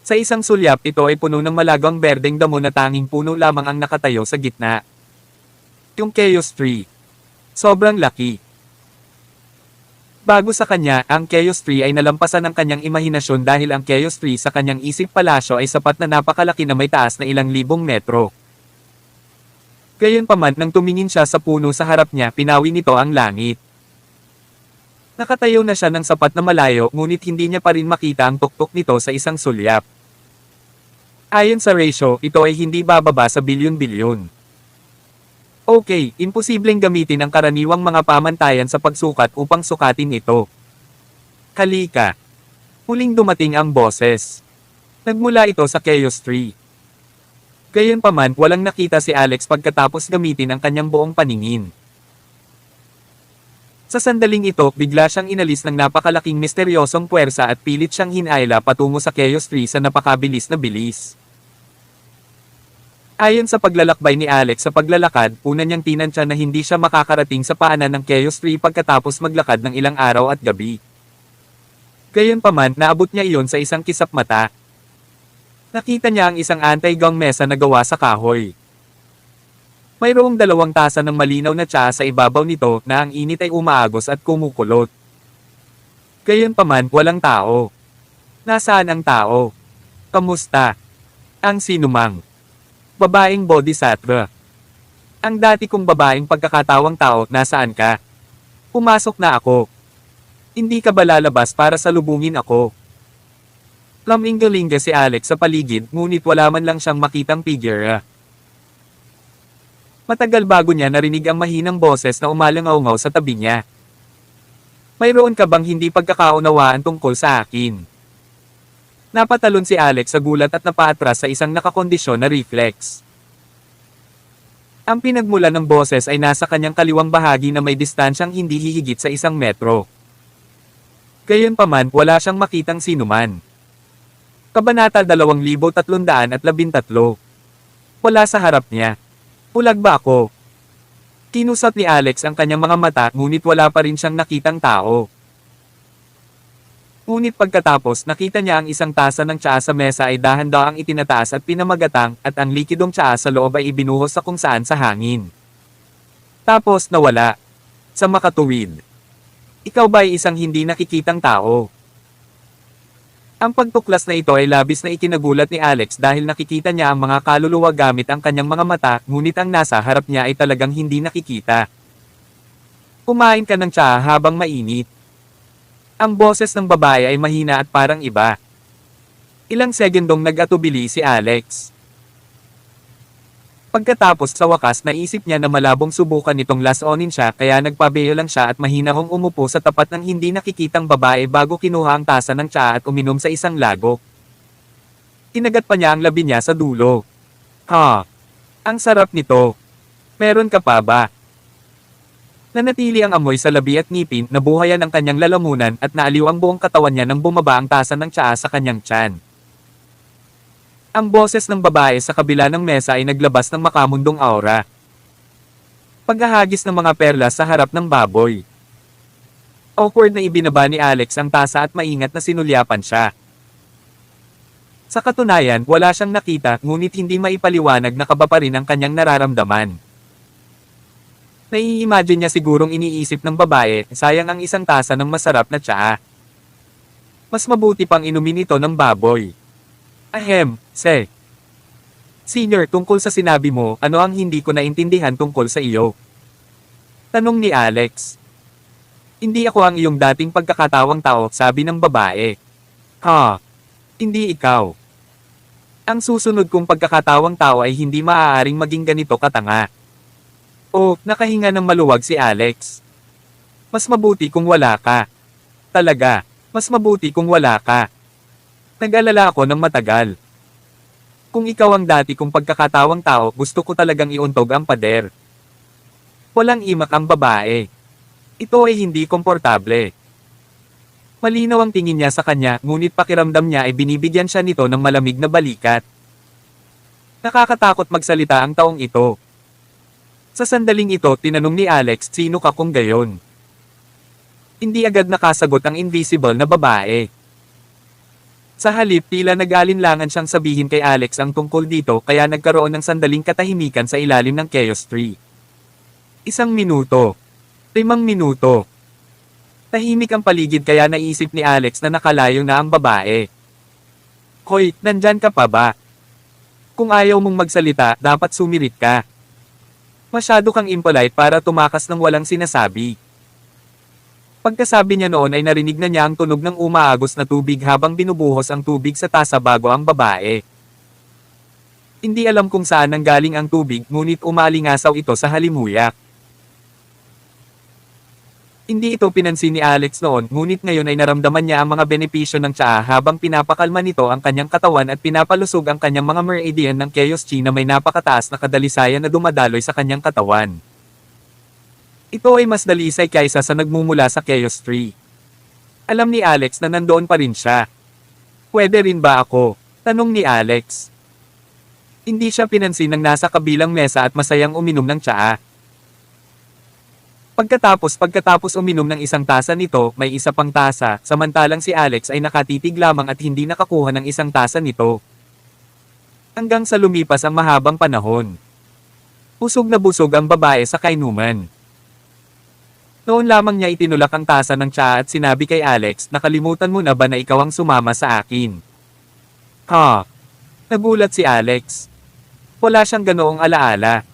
Sa isang sulyap ito ay puno ng malagang berdeng damo na tanging puno lamang ang nakatayo sa gitna. Yung Chaos Tree. Sobrang laki. Bago sa kanya, ang Chaos Tree ay nalampasan ng kanyang imahinasyon dahil ang Chaos Tree sa kanyang isip palasyo ay sapat na napakalaki na may taas na ilang libong metro. Gayunpaman nang tumingin siya sa puno sa harap niya, pinawi nito ang langit. Nakatayo na siya ng sapat na malayo ngunit hindi niya pa rin makita ang tuktok nito sa isang sulyap. Ayon sa ratio, ito ay hindi bababa sa bilyon-bilyon. Okay, imposibleng gamitin ang karaniwang mga pamantayan sa pagsukat upang sukatin ito. Halika. Huling dumating ang boses. Nagmula ito sa Chaos Tree. Gayunpaman, walang nakita si Alex pagkatapos gamitin ang kanyang buong paningin. Sa sandaling ito, bigla siyang inalis ng napakalaking misteryosong puwersa at pilit siyang hinayla patungo sa Chaos Tree sa napakabilis na bilis. Ayon sa paglalakbay ni Alex sa paglalakad, una niyang tinansya na hindi siya makakarating sa paanan ng Chaos Tree pagkatapos maglakad ng ilang araw at gabi. Gayunpaman, naabot niya iyon sa isang kisap mata. Nakita niya ang isang anti-gong mesa na gawa sa kahoy. Mayroong 2 tasa ng malinaw na tsaa sa ibabaw nito na ang init ay umaagos at kumukulot. Gayunpaman, walang tao. Nasaan ang tao? Kamusta? Ang sinumang. Babaeng bodhisattva. Ang dati kong babaeng pagkakatawang tao, nasaan ka? Pumasok na ako. Hindi ka ba lalabas para salubungin ako? Laminggalinga si Alex sa paligid ngunit wala man lang siyang makitang figure. Matagal bago niya narinig ang mahinang boses na umalangaw-ngaw sa tabi niya. Mayroon ka bang hindi pagkakaunawaan tungkol sa akin? Napatalon si Alex sa gulat at napaatras sa isang nakakondisyon na reflex. Ang pinagmulan ng boses ay nasa kanyang kaliwang bahagi na may distansyang hindi hihigit sa 1 metro. Gayunpaman, wala siyang makitang sinuman. Kabanata 2313. Wala sa harap niya. Pulag ba ako? Kinusap ni Alex ang kanyang mga mata ngunit wala pa rin siyang nakitang tao. Ngunit pagkatapos nakita niya ang isang tasa ng tsaa sa mesa ay dahan-dahang itinataas at pinamagatang at ang likidong tsaa sa loob ay ibinuhos sa kung saan sa hangin. Tapos nawala. Sa makatuwid. Ikaw ba ay isang hindi nakikitang tao? Ang pagtuklas na ito ay labis na ikinagulat ni Alex dahil nakikita niya ang mga kaluluwa gamit ang kanyang mga mata ngunit ang nasa harap niya ay talagang hindi nakikita. Kumain ka ng tsaa habang mainit. Ang boses ng babae ay mahina at parang iba. Ilang segundong nag-atubili si Alex. Pagkatapos sa wakas naisip niya na malabong subukan nitong lasonin siya kaya nagpabeyo lang siya at mahinahong umupo sa tapat ng hindi nakikitang babae bago kinuha ang tasa ng tsaa at uminom sa isang lagok. Kinagat pa niya ang labi niya sa dulo. Ha! Ang sarap nito! Meron ka pa ba? Nanatili ang amoy sa labi at ngipin, nabuhayan ang kanyang lalamunan at naaliw ang buong katawan niya nang bumaba ang tasa ng tsaa sa kanyang tiyan. Ang boses ng babae sa kabila ng mesa ay naglabas ng makamundong aura. Paghahagis ng mga perlas sa harap ng baboy. Awkward na ibinaba ni Alex ang tasa at maingat na sinulyapan siya. Sa katunayan, wala siyang nakita ngunit hindi maipaliwanag na kaba pa rin ang kanyang nararamdaman. Nai-imagine niya sigurong iniisip ng babae, sayang ang isang tasa ng masarap na tsaa. Mas mabuti pang inumin ito ng baboy. Ahem, Senior, tungkol sa sinabi mo, ano ang hindi ko naintindihan tungkol sa iyo? Tanong ni Alex. Hindi ako ang iyong dating pagkakatawang tao, sabi ng babae. Ha? Hindi ikaw. Ang susunod kong pagkakatawang tao ay hindi maaaring maging ganito katanga. Oh, nakahinga ng maluwag si Alex. Mas mabuti kung wala ka. Talaga, mas mabuti kung wala ka. Nag-alala ako ng matagal. Kung ikaw ang dati kong pagkakatawang tao, gusto ko talagang iuntog ang pader. Walang imak ang babae. Ito ay hindi komportable. Malinaw ang tingin niya sa kanya, ngunit pakiramdam niya ay binibigyan siya nito ng malamig na balikat. Nakakatakot magsalita ang taong ito. Sa sandaling ito tinanong ni Alex sino ka kung gayon. Hindi agad nakasagot ang invisible na babae. Sa halip tila nag-alinlangan siyang sabihin kay Alex ang tungkol dito kaya nagkaroon ng sandaling katahimikan sa ilalim ng Chaos Tree. 1 minuto. 5 minuto. Tahimik ang paligid kaya naisip ni Alex na nakalayo na ang babae. Hoy, nandyan ka pa ba? Kung ayaw mong magsalita, dapat sumirit ka. Masyado kang impolite para tumakas ng walang sinasabi. Pagkasabi niya noon ay narinig na niya ang tunog ng umaagos na tubig habang binubuhos ang tubig sa tasa bago ang babae. Hindi alam kung saan nanggaling ang tubig ngunit umalingasaw ito sa halimuyak. Hindi ito pinansin ni Alex noon ngunit ngayon ay naramdaman niya ang mga benepisyo ng tsaa habang pinapakalma nito ang kanyang katawan at pinapalusog ang kanyang mga meridian ng Chaos Chi na may napakataas na kadalisayan na dumadaloy sa kanyang katawan. Ito ay mas dalisay kaysa sa nagmumula sa Chaos Tree. Alam ni Alex na nandoon pa rin siya. Pwede rin ba ako? Tanong ni Alex. Hindi siya pinansin ng nasa kabilang mesa at masayang uminom ng tsaa. Pagkatapos uminom ng isang tasa nito, may isa pang tasa, samantalang si Alex ay nakatitig lamang at hindi nakakuha ng isang tasa nito. Hanggang sa lumipas ang mahabang panahon. Busog na busog ang babae sa kainuman. Noon lamang niya itinulak ang tasa ng tsaa at sinabi kay Alex, nakalimutan mo na ba na ikaw ang sumama sa akin? Ha? Nagulat si Alex. Wala siyang ganoong alaala.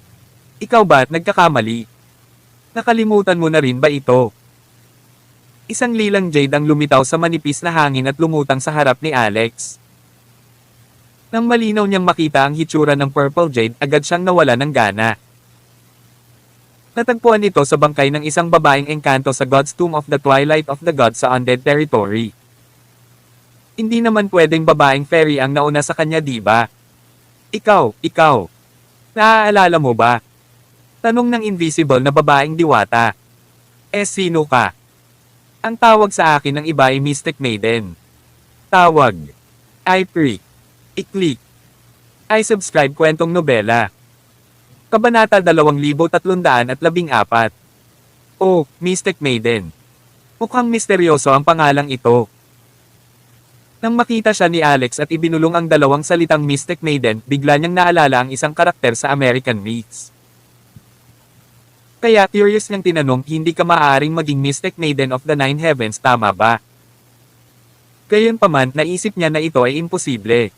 Ikaw ba't nagkakamali? Nakalimutan mo na rin ba ito? Isang lilang jade ang lumitaw sa manipis na hangin at lumutang sa harap ni Alex. Nang malinaw niyang makita ang hitsura ng purple jade, agad siyang nawala ng gana. Natagpuan ito sa bangkay ng isang babaeng engkanto sa God's Tomb of the Twilight of the Gods sa Undead Territory. Hindi naman pwedeng babaeng fairy ang nauna sa kanya, di ba? Ikaw. Naaalala mo ba? Tanong ng invisible na babaeng diwata. Sino ka? Ang tawag sa akin ng iba ay Mystic Maiden. Tawag. I pray. I-click. I subscribe kwentong nobela. Kabanata 2314. Oh, Mystic Maiden. Mukhang misteryoso ang pangalang ito. Nang makita siya ni Alex at ibinulong ang dalawang salitang Mystic Maiden, bigla niyang naalala ang isang karakter sa American Myths. Kaya curious niyang tinanong, hindi ka maaaring maging Mystic Maiden of the Nine Heavens, tama ba? Gayunpaman, naisip niya na ito ay imposible.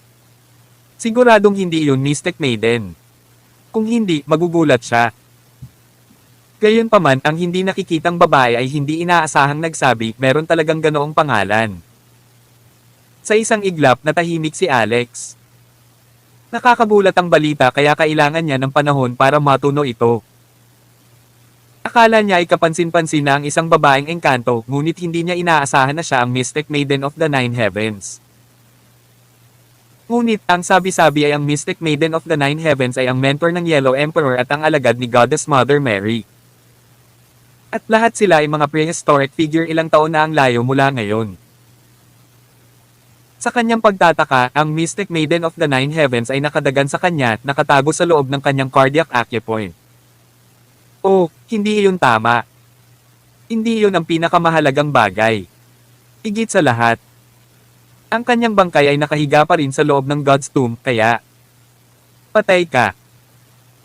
Siguradong hindi iyon Mystic Maiden. Kung hindi, magugulat siya. Gayunpaman, ang hindi nakikitang babae ay hindi inaasahang nagsabi, meron talagang ganoong pangalan. Sa isang iglap, natahimik si Alex. Nakakagulat ang balita kaya kailangan niya ng panahon para matuno ito. Akala niya ay kapansin-pansin na ang isang babaeng engkanto, ngunit hindi niya inaasahan na siya ang Mystic Maiden of the Nine Heavens. Ngunit, ang sabi-sabi ay ang Mystic Maiden of the Nine Heavens ay ang mentor ng Yellow Emperor at ang alagad ni Goddess Mother Mary. At lahat sila ay mga prehistoric figure ilang taon na ang layo mula ngayon. Sa kanyang pagtataka, ang Mystic Maiden of the Nine Heavens ay nakadagan sa kanya at nakatago sa loob ng kanyang cardiac acupoint. Oh, hindi iyon tama. Hindi iyon ang pinakamahalagang bagay. Higit sa lahat, ang kanyang bangkay ay nakahiga pa rin sa loob ng God's Tomb, kaya patay ka.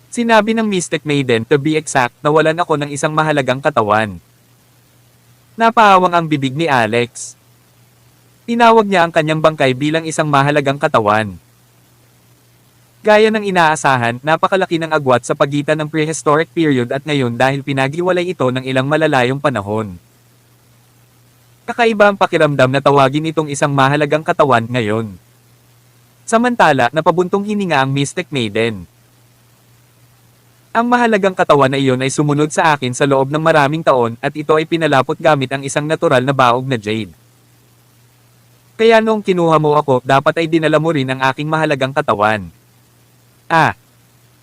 Sinabi ng Mystic Maiden, to be exact, nawalan ako ng isang mahalagang katawan. Napaawang ang bibig ni Alex. Tinawag niya ang kanyang bangkay bilang isang mahalagang katawan. Gaya ng inaasahan, napakalaki ng agwat sa pagitan ng prehistoric period at ngayon dahil pinaghiwalay ito ng ilang malalayong panahon. Kakaiba ang pakiramdam na tawagin itong isang mahalagang katawan ngayon. Samantala, napabuntong hininga ang Mystic Maiden. Ang mahalagang katawan na iyon ay sumunod sa akin sa loob ng maraming taon at ito ay pinalapot gamit ang isang natural na baog na jade. Kaya noong kinuha mo ako, dapat ay dinala mo rin ang aking mahalagang katawan.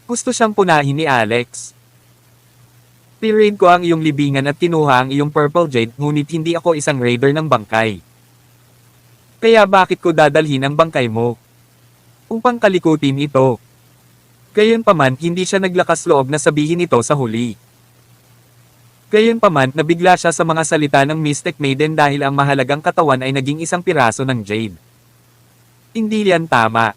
Gusto siyang punahin ni Alex. Piraid ko ang iyong libingan at kinuha ang iyong purple jade, ngunit hindi ako isang raider ng bangkay. Kaya bakit ko dadalhin ang bangkay mo? Upang kalikutin ito. Gayunpaman hindi siya naglakas loob na sabihin ito sa huli. Gayunpaman nabigla siya sa mga salita ng Mystic Maiden dahil ang mahalagang katawan ay naging isang piraso ng jade. Hindi yan tama.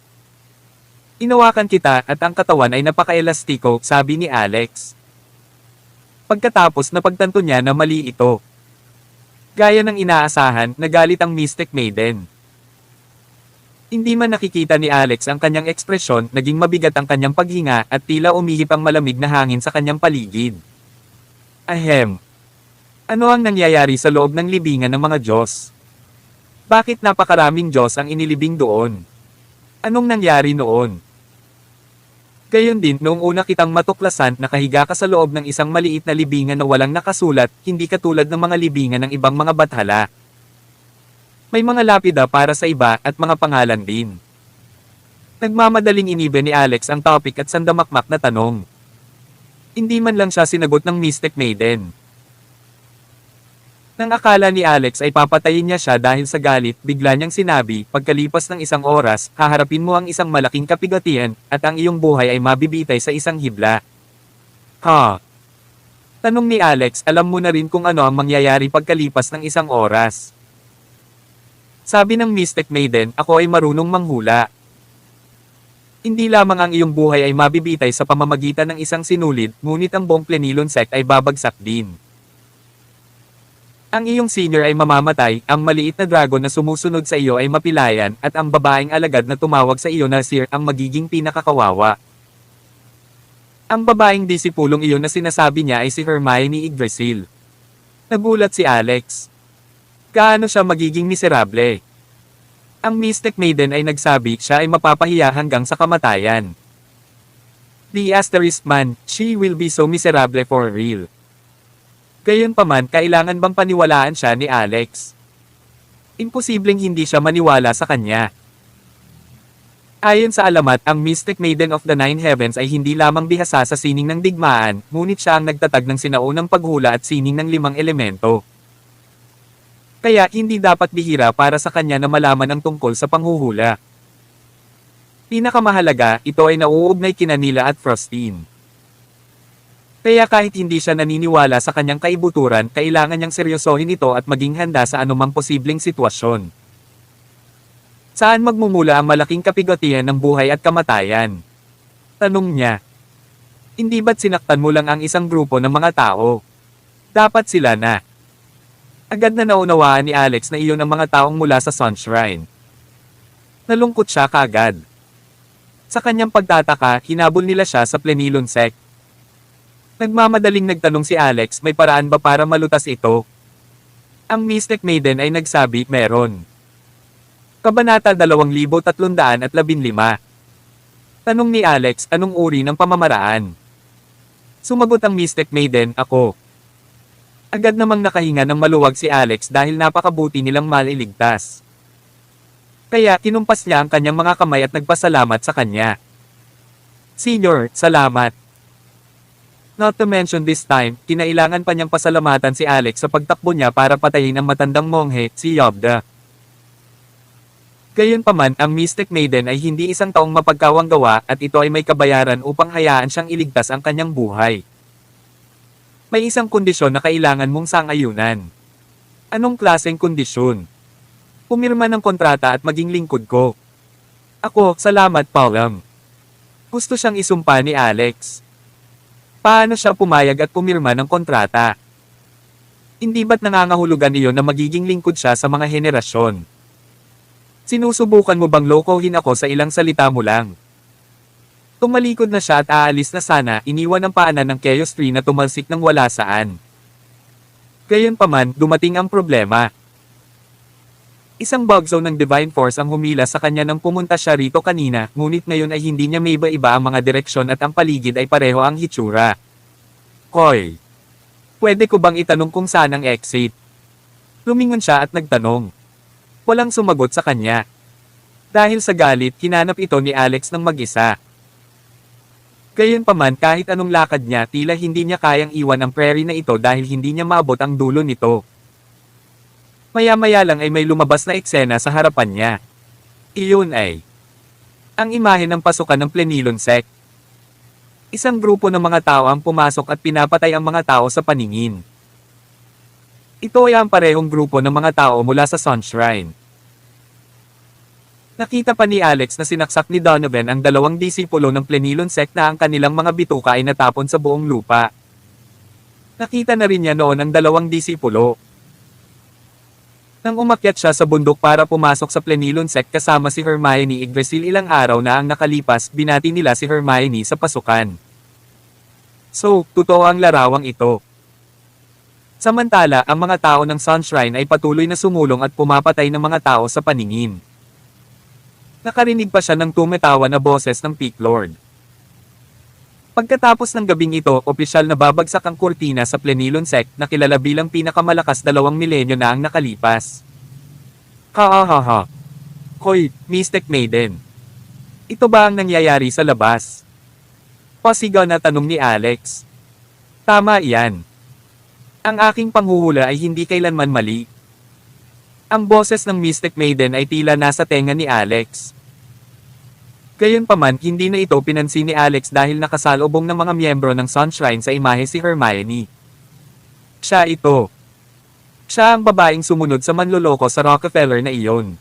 Inawakan kita at ang katawan ay napaka-elastiko, sabi ni Alex. Pagkatapos napagtanto niya na mali ito. Gaya ng inaasahan, nagalit ang Mystic Maiden. Hindi man nakikita ni Alex ang kanyang ekspresyon, naging mabigat ang kanyang paghinga at tila umihip ang malamig na hangin sa kanyang paligid. Ahem. Ano ang nangyayari sa loob ng libingan ng mga Diyos? Bakit napakaraming Diyos ang inilibing doon? Anong nangyari noon? Gayon din, noong una kitang matuklasan, nakahiga ka sa loob ng isang maliit na libingan na walang nakasulat, hindi katulad ng mga libingan ng ibang mga bathala. May mga lapida para sa iba at mga pangalan din. Nagmamadaling inibe ni Alex ang topic at sandamakmak na tanong. Hindi man lang siya sinagot ng Mystic Maiden. Nang akala ni Alex ay papatayin niya siya dahil sa galit, bigla niyang sinabi, pagkalipas ng isang oras, haharapin mo ang isang malaking kapigatian, at ang iyong buhay ay mabibitay sa isang hibla. Ha? Tanong ni Alex, alam mo na rin kung ano ang mangyayari pagkalipas ng isang oras. Sabi ng Mystic Maiden, ako ay marunong manghula. Hindi lamang ang iyong buhay ay mabibitay sa pamamagitan ng isang sinulid, ngunit ang buong Plenilon sect ay babagsak din. Ang iyong senior ay mamamatay, ang maliit na dragon na sumusunod sa iyo ay mapilayan, at ang babaeng alagad na tumawag sa iyo na Sir ang magiging pinakakawawa. Ang babaeng disipulong iyon na sinasabi niya ay si Hermione Yggdrasil. Nagulat si Alex. Gaano siya magiging miserable? Ang Mystic Maiden ay nagsabi siya ay mapapahiya hanggang sa kamatayan. The asterisk man, she will be so miserable for real. Gayunpaman, kailangan bang paniwalaan siya ni Alex? Imposibleng hindi siya maniwala sa kanya. Ayon sa alamat, ang Mystic Maiden of the Nine Heavens ay hindi lamang bihasa sa sining ng digmaan, ngunit siya ang nagtatag ng sinaunang paghula at sining ng 5 elemento. Kaya hindi dapat bihira para sa kanya na malaman ang tungkol sa panghuhula. Pinakamahalaga, ito ay nauugnay kina Nila at Frostine. Kaya kahit hindi siya naniniwala sa kanyang kaibuturan, kailangan niyang seryosohin ito at maging handa sa anumang posibleng sitwasyon. Saan magmumula ang malaking kapigatian ng buhay at kamatayan? Tanong niya. Hindi ba't sinaktan mo lang ang isang grupo ng mga tao? Dapat sila na. Agad na naunawaan ni Alex na iyon ang mga taong mula sa Sunshrine. Nalungkot siya kaagad. Sa kanyang pagtataka, hinabol nila siya sa Plenilon sect. Nagmamadaling nagtanong si Alex, may paraan ba para malutas ito? Ang Mystic Maiden ay nagsabi, meron. Kabanata 2315. Tanong ni Alex, anong uri ng pamamaraan? Sumagot ang Mystic Maiden, ako. Agad namang nakahinga ng maluwag si Alex dahil napakabuti nilang maliligtas. Kaya kinumpas niya ang kanyang mga kamay at nagpasalamat sa kanya. Senior, salamat. Not to mention this time, kinailangan pa niyang pasalamatan si Alex sa pagtakbo niya para patayin ang matandang monghe, si Yobda. Gayunpaman, ang Mystic Maiden ay hindi isang taong mapagkawanggawa at ito ay may kabayaran upang hayaan siyang iligtas ang kanyang buhay. May isang kondisyon na kailangan mong sang-ayunan. Anong klaseng kondisyon? Pumirma ng kontrata at maging lingkod ko. Ako, salamat Paulam. Gusto siyang isumpa ni Alex. Paano siya pumayag at pumirma ng kontrata? Hindi ba't nangangahulugan iyon na magiging lingkod siya sa mga henerasyon? Sinusubukan mo bang lokohin ako sa ilang salita mo lang? Tumalikod na siya at aalis na sana, iniwan ang paanan ng Chaos Tree na tumalsik ng wala saan. Gayunpaman, dumating ang problema. Isang bugzone ng Divine Force ang humila sa kanya nang pumunta siya rito kanina, ngunit ngayon ay hindi niya may iba-iba ang mga direksyon at ang paligid ay pareho ang hitsura. Koy, pwede ko bang itanong kung saan ang exit? Lumingon siya at nagtanong. Walang sumagot sa kanya. Dahil sa galit, hinanap ito ni Alex ng mag-isa. Gayunpaman, kahit anong lakad niya, tila hindi niya kayang iwan ang prairie na ito dahil hindi niya maabot ang dulo nito. Maya-maya lang ay may lumabas na eksena sa harapan niya. Iyon ay ang imahe ng pasukan ng Plenilon sect. Isang grupo ng mga tao ang pumasok at pinapatay ang mga tao sa paningin. Ito ay ang parehong grupo ng mga tao mula sa Sunshrine. Nakita pa ni Alex na sinaksak ni Donovan ang dalawang disipulo ng Plenilon sect na ang kanilang mga bituka ay natapon sa buong lupa. Nakita na rin niya noon ang dalawang disipulo. Nang umakyat siya sa bundok para pumasok sa Plenilon sect kasama si Hermione Yggdrasil ilang araw na ang nakalipas, binati nila si Hermione sa pasukan. So, totoo ang larawang ito. Samantala, ang mga tao ng Sunshrine ay patuloy na sumulong at pumapatay ng mga tao sa paningin. Nakarinig pa siya ng tumatawa na boses ng Peak Lord. Pagkatapos ng gabing ito, opisyal na babagsak ang kurtina sa Plenilon sect na kilala bilang pinakamalakas 2 milenyo na ang nakalipas. Ha. Hoy, Mystic Maiden. Ito ba ang nangyayari sa labas? Pasigaw na tanong ni Alex. Tama iyan. Ang aking panghuhula ay hindi kailanman mali. Ang boses ng Mystic Maiden ay tila nasa tenga ni Alex. Gayunpaman, hindi na ito pinansin ni Alex dahil nakasalubong ng mga miyembro ng Sunshrine sa imahe si Hermione. Siya ito. Siya ang babaeng sumunod sa manloloko sa Rockefeller na iyon.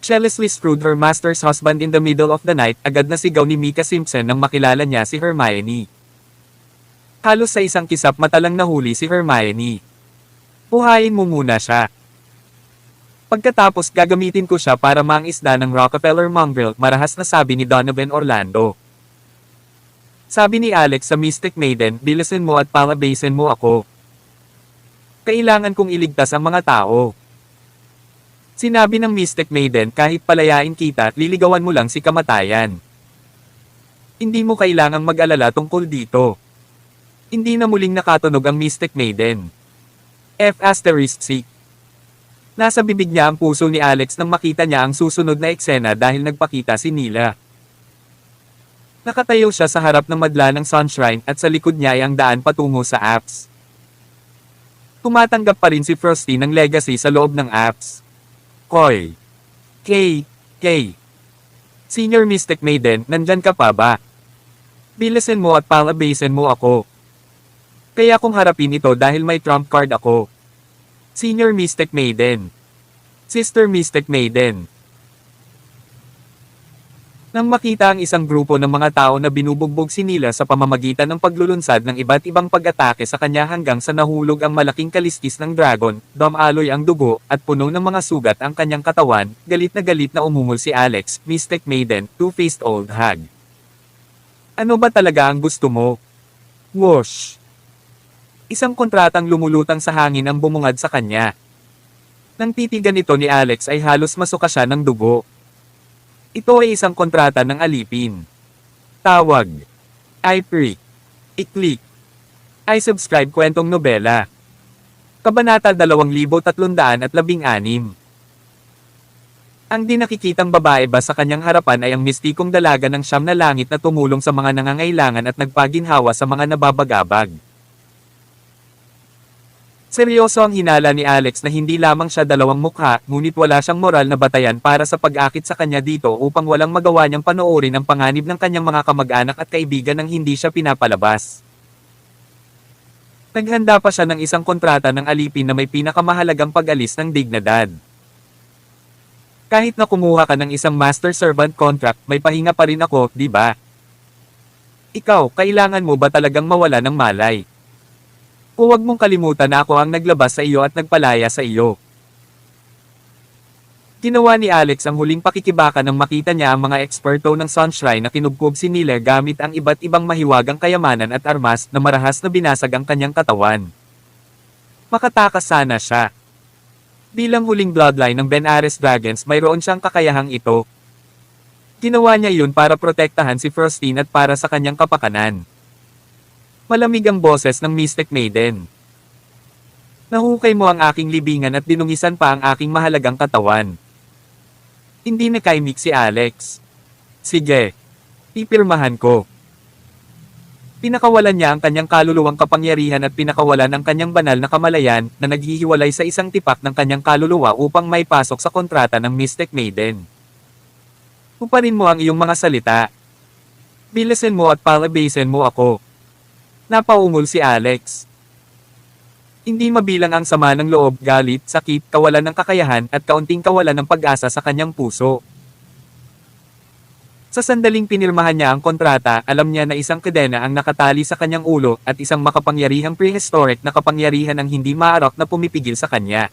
Jealously screwed her master's husband in the middle of the night, agad na sigaw ni Mika Simpson nang makilala niya si Hermione. Halos sa isang kisap mata lang nahuli si Hermione. Buhayin mo muna siya. Pagkatapos gagamitin ko siya para mangisda ng Rockefeller mongrel, marahas na sabi ni Donovan Orlando. Sabi ni Alex sa Mystic Maiden, bilisin mo at palabasin mo ako. Kailangan kong iligtas ang mga tao. Sinabi ng Mystic Maiden, kahit palayain kita, liligawan mo lang si kamatayan. Hindi mo kailangang mag-alala tungkol dito. Hindi na muling nakatunog ang Mystic Maiden. F***. Nasa bibig niya ang puso ni Alex nang makita niya ang susunod na eksena dahil nagpakita si Nila. Nakatayo siya sa harap ng madla ng Sunshrine at sa likod niya ay ang daan patungo sa apps. Tumatanggap pa rin si Frosty ng legacy sa loob ng apps. Koy. K. Senior Mystic Maiden, nandyan ka pa ba? Bilisin mo at palabasin mo ako. Kaya kong harapin ito dahil may trump card ako. Senior Mystic Maiden. Sister Mystic Maiden. Nang makita ang isang grupo ng mga tao na binubugbog si Nila sa pamamagitan ng paglulunsad ng iba't ibang pag-atake sa kanya hanggang sa nahulog ang malaking kaliskis ng dragon, dumaloy ang dugo, at puno ng mga sugat ang kanyang katawan, galit na umungol si Alex, Mystic Maiden, two-faced old hag. Ano ba talaga ang gusto mo? Whoosh! Isang kontratang lumulutang sa hangin ang bumungad sa kanya. Nang titigan ito ni Alex ay halos masuka siya ng dugo. Ito ay isang kontrata ng alipin. Tawag. I-Freak. I-Click. I-Subscribe kwentong nobela. Kabanata 2316. Ang di nakikitang babae ba sa kanyang harapan ay ang mistikong dalaga ng 9 na langit na tumulong sa mga nangangailangan at nagpaginhawa sa mga nababagabag. Seryoso ang hinala ni Alex na hindi lamang siya 2 mukha, ngunit wala siyang moral na batayan para sa pag-akit sa kanya dito upang walang magawa niyang panoorin ang panganib ng kanyang mga kamag-anak at kaibigan nang hindi siya pinapalabas. Naghanda pa siya ng isang kontrata ng alipin na may pinakamahalagang pag-alis ng dignidad. Kahit na kumuha ka ng isang master servant contract, may pahinga pa rin ako, di ba? Ikaw, kailangan mo ba talagang mawala ng malay? Huwag mong kalimutan na ako ang naglabas sa iyo at nagpalaya sa iyo. Ginawa ni Alex ang huling pakikibaka nang makita niya ang mga eksperto ng Sunshrine na kinubkob si Nila gamit ang iba't ibang mahiwagang kayamanan at armas na marahas na binasag ang kanyang katawan. Makatakas sana siya. Bilang huling bloodline ng Benares Dragons, mayroon siyang kakayahang ito. Ginawa niya yun para protektahan si Frostine at para sa kanyang kapakanan. Malamig ang boses ng Mystic Maiden. Nahukay mo ang aking libingan at dinungisan pa ang aking mahalagang katawan. Hindi nakaimik si Alex. Sige. Pipirmahan ko. Pinakawalan niya ang kanyang kaluluwang kapangyarihan at pinakawalan ang kanyang banal na kamalayan na naghihiwalay sa isang tipak ng kanyang kaluluwa upang maipasok sa kontrata ng Mystic Maiden. Uparin mo ang iyong mga salita. Bilisan mo at palabasin mo ako. Napaungol si Alex. Hindi mabilang ang sama ng loob, galit, sakit, kawalan ng kakayahan at kaunting kawalan ng pag-asa sa kanyang puso. Sa sandaling pinirmahan niya ang kontrata, alam niya na isang kadena ang nakatali sa kanyang ulo at isang makapangyarihang prehistoric na kapangyarihan ang hindi maarak na pumipigil sa kanya.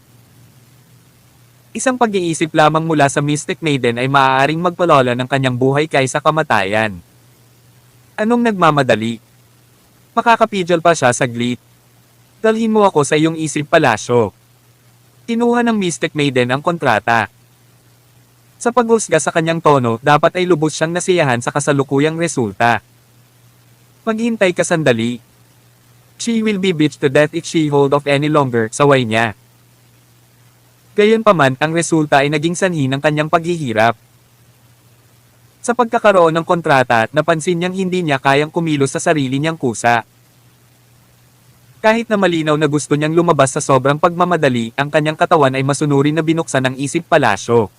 Isang pag-iisip lamang mula sa Mystic Maiden ay maaaring magpalola ng kanyang buhay kaysa kamatayan. Anong nagmamadali? Makakapidyon pa siya saglit. Dalhin mo ako sa iyong isip palasyo. Kinuha ng Mystic Maiden ang kontrata. Sa paghusga sa kanyang tono, dapat ay lubos siyang nasiyahan sa kasalukuyang resulta. Maghintay ka sandali. She will be beat to death if she hold off any longer, saway niya. Gayunpaman, ang resulta ay naging sanhi ng kanyang paghihirap. Sa pagkakaroon ng kontrata, napansin niyang hindi niya kayang kumilos sa sarili niyang kusa. Kahit na malinaw na gusto niyang lumabas sa sobrang pagmamadali, ang kanyang katawan ay masunurin na binuksan ng isip palasyo.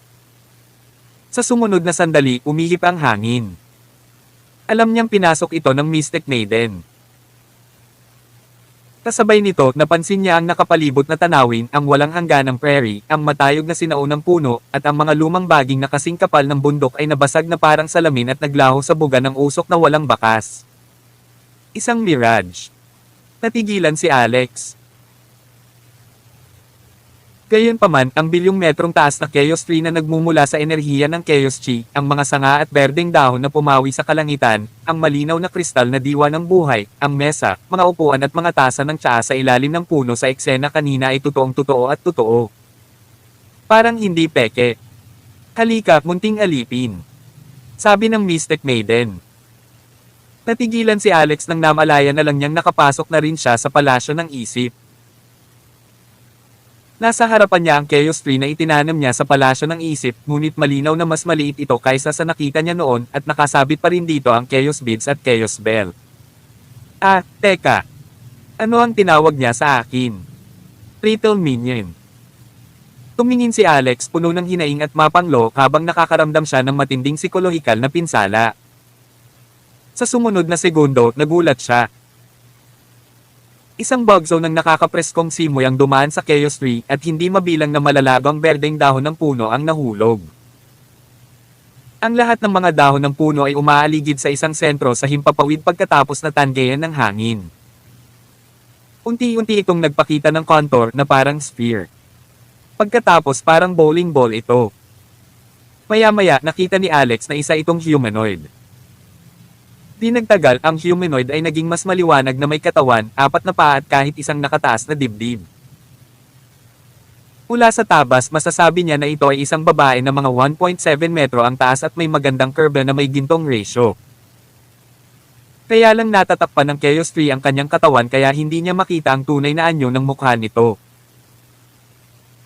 Sa sumunod na sandali, umihip ang hangin. Alam niyang pinasok ito ng Mystic Maiden. Kasabay nito, napansin niya ang nakapalibot na tanawin, ang walang hangganang prairie, ang matayog na sinaunang puno, at ang mga lumang baging na kasing kapal ng bundok ay nabasag na parang salamin at naglaho sa buga ng usok na walang bakas. Isang mirage. Natigilan si Alex. Gayunpaman, ang bilyong metrong taas na Chaos Tree na nagmumula sa enerhiya ng Chaos Chi, ang mga sanga at berdeng dahon na pumawi sa kalangitan, ang malinaw na kristal na diwa ng buhay, ang mesa, mga upuan at mga tasa ng tsaa sa ilalim ng puno sa eksena kanina ay totoong totoo at totoo. Parang hindi peke. Halika, munting alipin. Sabi ng Mystic Maiden. Natigilan si Alex nang namalaya na lang niyang nakapasok na rin siya sa palasyo ng isip. Nasa harapan niya ang Chaos Tree na itinanam niya sa palasyo ng isip, ngunit malinaw na mas maliit ito kaysa sa nakita niya noon at nakasabit pa rin dito ang Chaos Beads at Chaos Bell. Ah, teka. Ano ang tinawag niya sa akin? Little Minion. Tumingin si Alex puno ng hinaing at mapanglo habang nakakaramdam siya ng matinding psikolohikal na pinsala. Sa sumunod na segundo, nagulat siya. Isang bugzone ng nakakapreskong simoy ang dumaan sa Chaos Tree at hindi mabilang na malalabang berdeng dahon ng puno ang nahulog. Ang lahat ng mga dahon ng puno ay umaaligid sa isang sentro sa himpapawid pagkatapos na tanggayan ng hangin. Unti-unti itong nagpakita ng contour na parang sphere. Pagkatapos parang bowling ball ito. Maya-maya nakita ni Alex na isa itong humanoid. Di nagtagal, ang humanoid ay naging mas maliwanag na may katawan, 4 na paa at kahit isang nakataas na dibdib. Mula sa tabas, masasabi niya na ito ay isang babae na mga 1.7 metro ang taas at may magandang curve na may gintong ratio. Kaya lang natatakpan ng Chaos Tree ang kanyang katawan kaya hindi niya makita ang tunay na anyo ng mukha nito.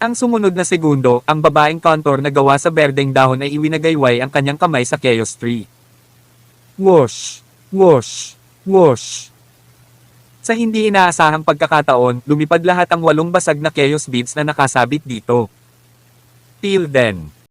Ang sumunod na segundo, ang babaeng contour na gawa sa berdeng dahon ay iwinagayway ang kanyang kamay sa Chaos Tree. Whoosh! Whoosh! Whoosh! Sa hindi inaasahang pagkakataon, lumipad lahat ang 8 basag na Chaos Beads na nakasabit dito. Till then.